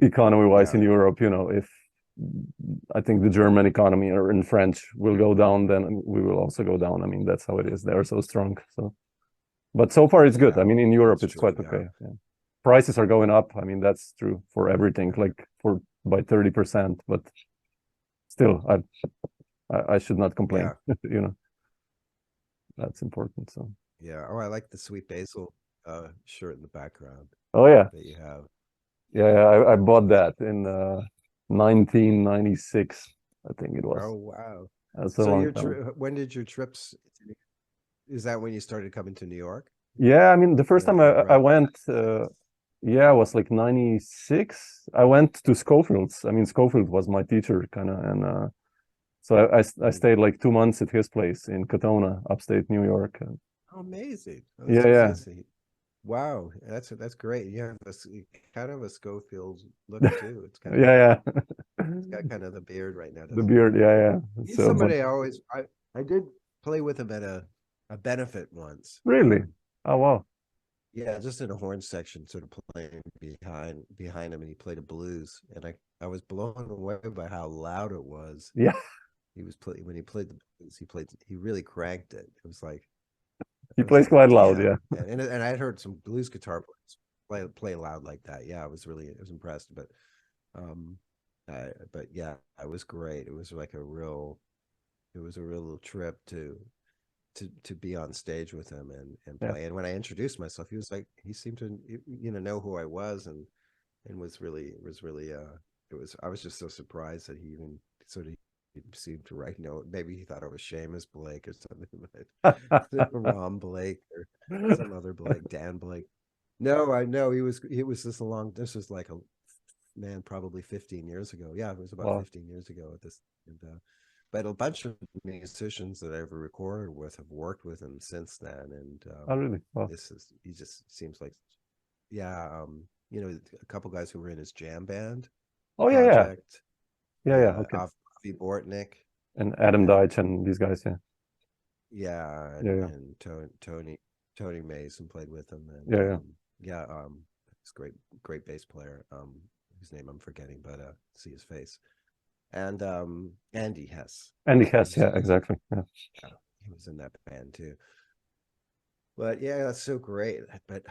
Economy wise in Europe, you know, if I think the German economy or in French will go down, then we will also go down. I mean, that's how it is. They're so strong. So, but so far it's good. I mean, in Europe it's quite okay. Yeah. Prices are going up. I mean, that's true for everything, like by 30%. But still, I should not complain. You know, that's important. So yeah. Oh, I like the sweet basil shirt in the background. Oh yeah, that you have. Yeah. I bought that in 1996. I think it was. Oh wow! That's a long time. When did your trips? Is that when you started coming to New York? Yeah, I mean, the first time I went, yeah, it was like 96. I went to Schofield's. I mean, Schofield was my teacher, kind of, and so I stayed like 2 months at his place in Katona, upstate New York. Oh, amazing! Yeah. Wow, that's great. You have kind of a Schofield look too. It's kind of yeah. It's got kind of the beard right now. The beard, yeah. He's somebody I did play with him at a benefit once. Really? Oh wow. Yeah, just in a horn section, sort of playing behind him, and he played a blues, and I was blown away by how loud it was. Yeah, when he played the blues, he really cranked it. It was like he plays quite loud, yeah. And I had heard some blues guitar players play loud like that. Yeah, I was impressed. But yeah, it was great. It was like a real trip to to be on stage with him and Yeah. play. And when I introduced myself, he was like, he seemed to know who I was, and was really I was just so surprised that he even sort of seemed to write. Maybe he thought I was Seamus Blake or something, but Ron Blake or some other Blake, Dan Blake. No, I know he was this was like probably 15 years ago. Yeah, it was about Wow. 15 years ago at this. And, but a bunch of musicians that I've ever recorded with have worked with him since then. And Oh, really? Wow. he just seems like, yeah, a couple guys who were in his jam band Oh, project. Yeah. Okay. Avi Bortnick And Adam Deitch and these guys, yeah. Yeah, Yeah. and Tony Mason played with him, and Yeah. he's great bass player. Whose name I'm forgetting, but see his face. And Andy Hess. Andy Hess, yeah, exactly. Yeah. He was in that band too. But yeah, that's so great. But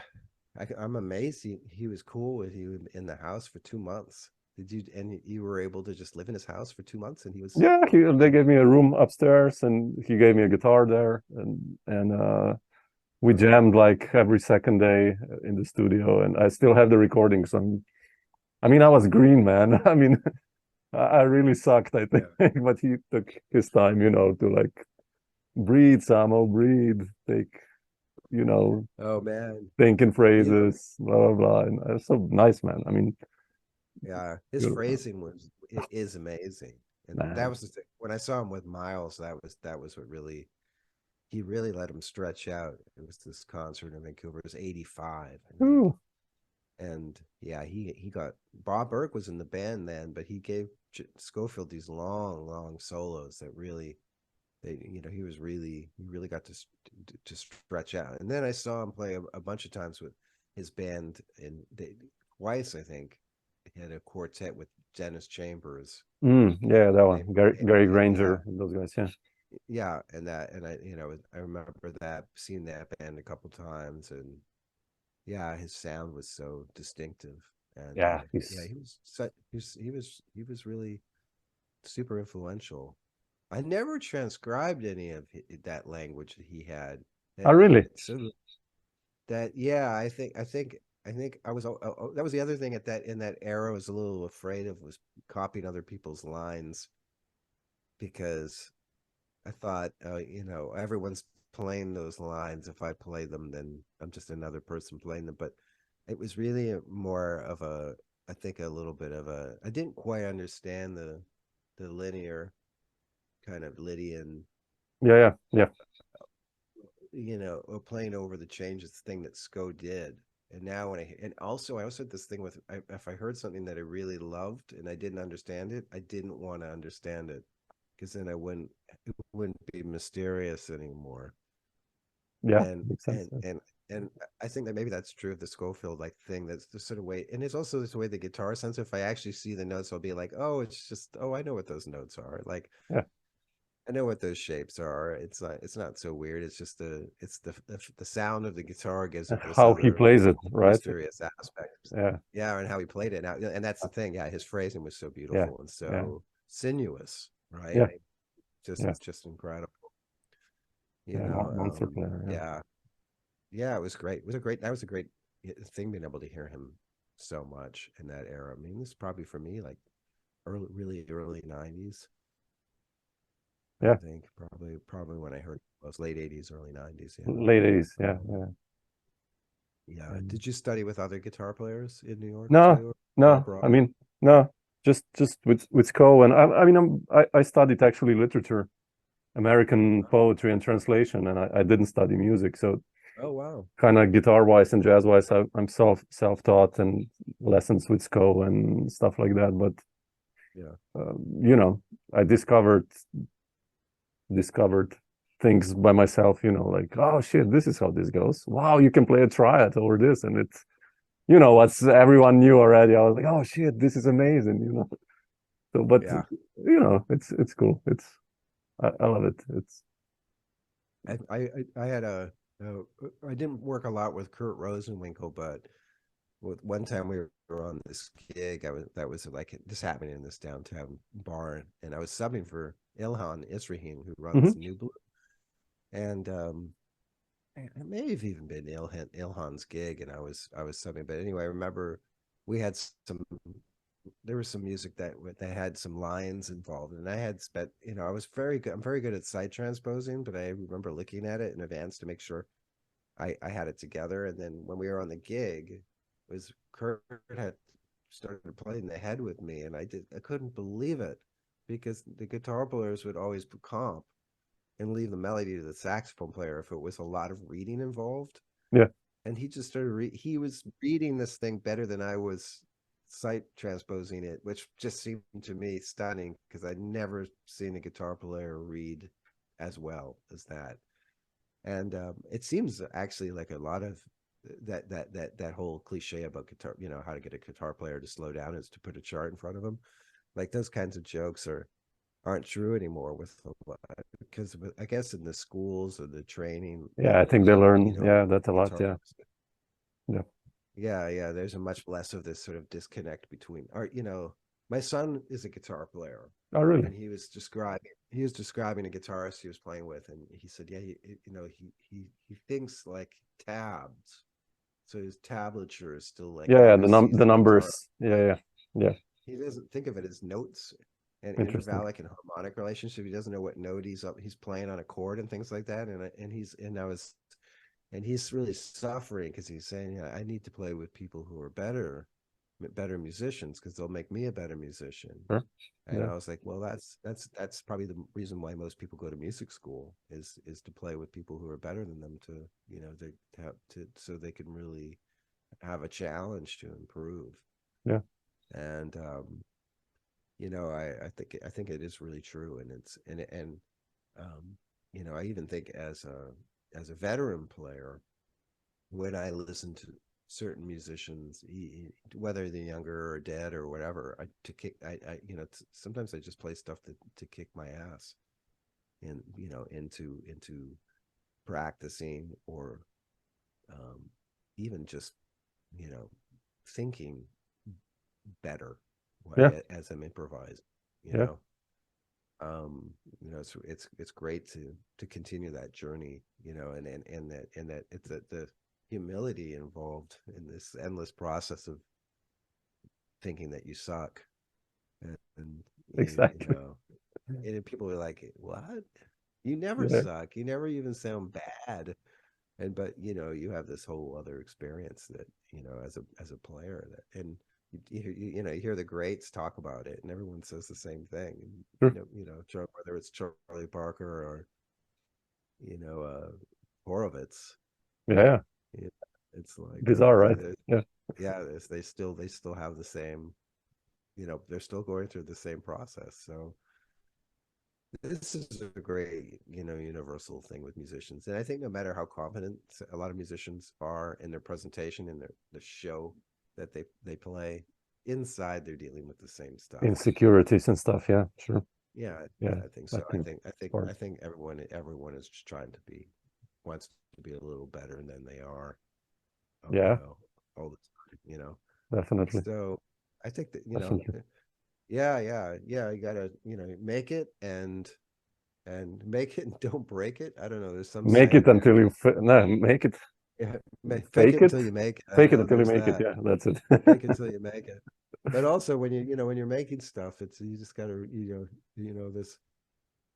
I'm amazed he was cool with you in the house for 2 months. And you were able to just live in his house for 2 months, and he was. Yeah, they gave me a room upstairs, and he gave me a guitar there, and we jammed like every second day in the studio, and I still have the recordings. I mean, I was green, man. I mean, I really sucked, I think, Yeah. but he took his time, to like breathe, Samo, breathe, take, Oh man, thinking phrases, blah blah blah, and it's so nice, man. I mean, yeah, his beautiful. phrasing is amazing, and Man. that was the thing. When I saw him with Miles, that was what really. He really let him stretch out. It was this concert in Vancouver. It was 85. And yeah, he got Bob Burke was in the band then, but he gave Schofield these long solos that really he really got to stretch out. And then I saw him play a bunch of times with his band, and twice I think he had a quartet with Dennis Chambers. Yeah, that one, Gary Granger, those guys, yeah. Yeah, and I remember seeing that band a couple times, and yeah, his sound was so distinctive, and he was really super influential. I never transcribed any of that language that he had. Oh, really? I think I was. That was the other thing in that era. I was a little afraid of was copying other people's lines, because I thought, everyone's playing those lines. If I play them, then I'm just another person playing them. But it was really more of I think a little bit of I didn't quite understand the linear kind of Lydian. Yeah. Playing over the changes thing that Sko did. And now I also had this thing with, if I heard something that I really loved and I didn't understand it, I didn't want to understand it, because then it wouldn't be mysterious anymore. Yeah, and makes sense. and I think that maybe that's true of the Schofield thing. That's the sort of way, and it's also this way the guitar sense. If I actually see the notes, I'll be like, oh, it's just, I know what those notes are. Like, yeah, I know what those shapes are. It's not so weird. It's just the sound of the guitar gives it this how he plays it, right? mysterious aspect. Yeah, and how he played it now, and that's the thing. Yeah, his phrasing was so beautiful and so sinuous, right? Yeah. Just incredible. Monster player. Yeah, it was great. That was a great thing, being able to hear him so much in that era. I mean, this is probably for me like really early 90s. Yeah, I think probably when I heard it was late 80s, early 90s. Late 80s. Yeah. Did you study with other guitar players in New York? No. I mean, no. Just with Sko, and I mean, I studied actually literature, American poetry and translation, and I didn't study music. So, oh wow, kind of guitar wise and jazz wise, I'm self taught and lessons with Sko and stuff like that. But I discovered things by myself. Like, oh shit, this is how this goes. Wow, you can play a triad over this, and it's what's everyone knew already. I was like, oh shit, this is amazing. So, but it's cool. I love it. I had I didn't work a lot with Kurt Rosenwinkel, but one time we were on this gig. That was like this happening in this downtown bar, and I was subbing for Ilhan Israhim, who runs New Blue, And it may have even been Ilhan's gig, and I was subbing. But anyway, I remember we had there was some music that had some lines involved, and I had spent, I was very good. I'm very good at sight transposing, but I remember looking at it in advance to make sure I had it together. And then when we were on the gig, Kurt had started playing the head with me, and I couldn't believe it, because the guitar players would always comp and leave the melody to the saxophone player if it was a lot of reading involved. Yeah. And he just started he was reading this thing better than I was sight transposing it, which just seemed to me stunning, because I'd never seen a guitar player read as well as that. And it seems actually like a lot of that whole cliche about guitar, how to get a guitar player to slow down is to put a chart in front of them. Like, those kinds of jokes aren't true anymore because I guess in the schools or the training. Yeah, I think they learn that a lot. Yeah. There's a much less of this sort of disconnect between art. My son is a guitar player. Oh, really? And he was describing a guitarist he was playing with, and he said, yeah, he thinks like tabs. So his tablature is still like the numbers. Yeah. He doesn't think of it as notes and intervallic and harmonic relationship. He doesn't know what note he's playing on a chord and things like that. And he's really suffering, because he's saying, I need to play with people who are better musicians, because they'll make me a better musician. Sure. And I was like, well, that's probably the reason why most people go to music school is to play with people who are better than them, so they can really have a challenge to improve. Yeah. And I think it is really true, and I even think as a veteran player, when I listen to certain musicians, whether they're younger or dead or whatever, sometimes I just play stuff to kick my ass into practicing, or even just thinking better as I'm improvising. It's great to continue that journey, and that it's the humility involved in this endless process of thinking that you suck, and exactly. And people are like, what? You never suck, you never even sound bad. But you have this whole other experience that as a player, and you hear the greats talk about it, and everyone says the same thing. Sure. Whether it's Charlie Parker or Horowitz. Yeah. It's like bizarre, right? They still have the same, they're still going through the same process. So this is a great universal thing with musicians. And I think no matter how competent a lot of musicians are in their presentation, in the show that they play, inside they're dealing with the same stuff, insecurities and stuff. Yeah, sure. I think so. I think everyone is just wants to be a little better than they are. All the time, definitely. So I think that you gotta make it and make it and don't break it. I don't know, there's some make it until you make it. Fake it until you make it. Fake it until you make it. Yeah, that's it. Fake it until you make it. But also when when you're making stuff, you just gotta this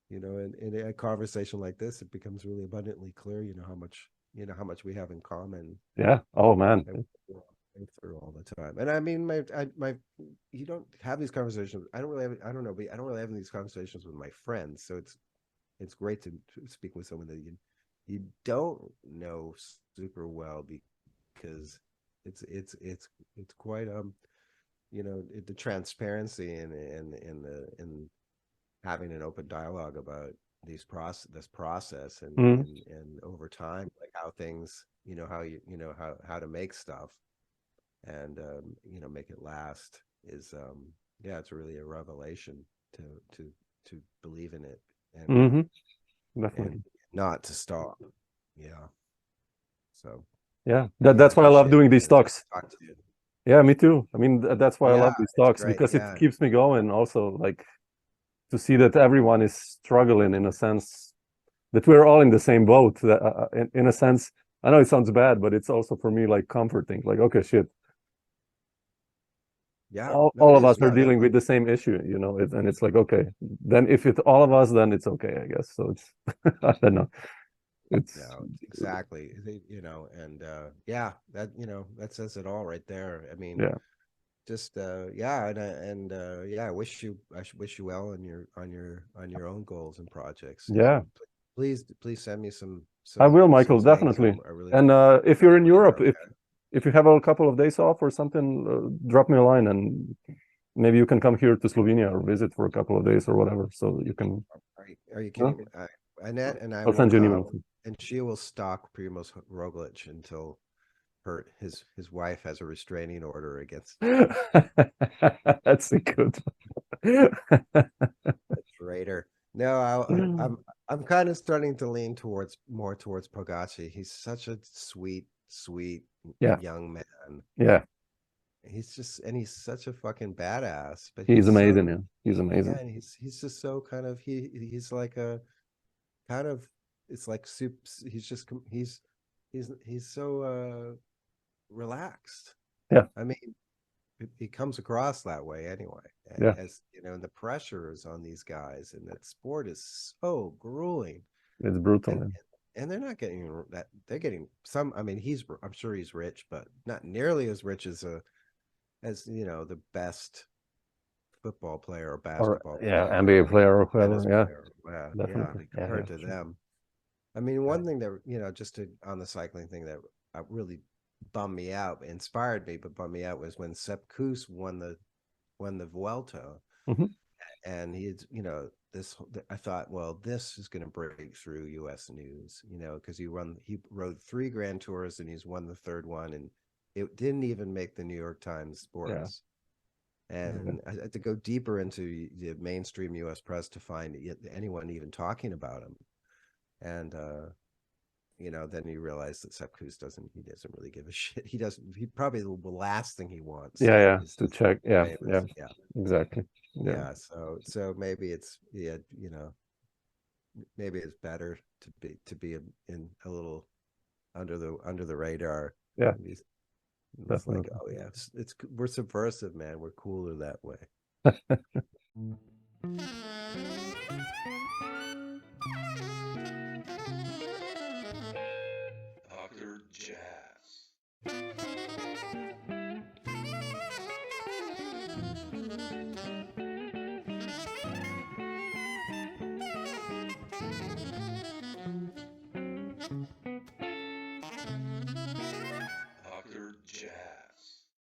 in a conversation like this, it becomes really abundantly clear how much we have in common. Yeah. Oh man. Through all the time. And I mean, you don't have these conversations. I don't really have these conversations with my friends. So it's great to speak with someone that you don't know super well, because it's quite the transparency and having an open dialogue about this process and over time, like how things how to make stuff and make it last is it's really a revelation to believe in it and definitely, and not to stop. So that's why I love doing these talks. Yeah, me too. I mean, that's why I love these talks, because it keeps me going. Also, like, to see that everyone is struggling in a sense, that we're all in the same boat. That, in a sense, I know it sounds bad, but it's also for me like comforting. Like, okay, shit, Yeah, all no, it of is. us are No, dealing with the same issue, you know. And it's like, okay, then if it's all of us, then it's okay, I guess. So it's I don't know. It's no, exactly. You know, and yeah, that, you know, that says it all right there. I mean, yeah, just yeah, yeah, I wish you well on your own goals and projects. yeah. Please send me I will, some Michael, things. definitely. I really And if want you're to in hear. Europe, Okay. if you have a couple of days off or something, drop me a line and maybe you can come here to Slovenia or visit for a couple of days or whatever. So you can. Are you Huh? kidding? Annette and I I'll will send you an come, email. and she will stalk Primoz Roglic until his wife has a restraining order against That's a good the traitor. No, I'm kind of starting to lean more towards Pogacar. He's such a sweet Yeah, young man. yeah. He's such a fucking badass. But He's he's so, amazing, man. He's yeah, amazing. and he's just so kind of he's like a kind of, it's like soup. He's so relaxed. Yeah, I mean, he comes across that way anyway. yeah. As you know, and the pressure is on these guys, and that sport is so grueling, It's brutal, and man. and they're not getting that. They're getting some. I mean, I'm sure he's rich, but not nearly as rich as you know, the best football player or Or basketball yeah, player NBA or player or whoever. tennis Yeah, player. Yeah, definitely. Yeah, compared yeah, to sure. them. I mean, one thing that, you know, on the cycling thing that really bummed me out, inspired me, but bummed me out, was when Sepp Kuss won the Vuelta, Mhm. and you know, I thought, well, this is going to break through U.S. news, you know, because he rode 3 Grand Tours and he's won the 3rd one, and it didn't even make the New York Times Yeah, sports. And I had to go deeper into the mainstream U.S. press to find anyone even talking about him. And you know, then you realize that Sepp Kuss doesn't really give a shit. He probably, the last thing he wants yeah, yeah. is To check. Yeah, yeah. famous. Yeah. Exactly. Yeah, Yeah. So maybe it's, yeah, you know, maybe it's better to be in a little under the radar. yeah. Maybe it's like, Definitely. oh yeah, we're subversive, man. We're cooler that way.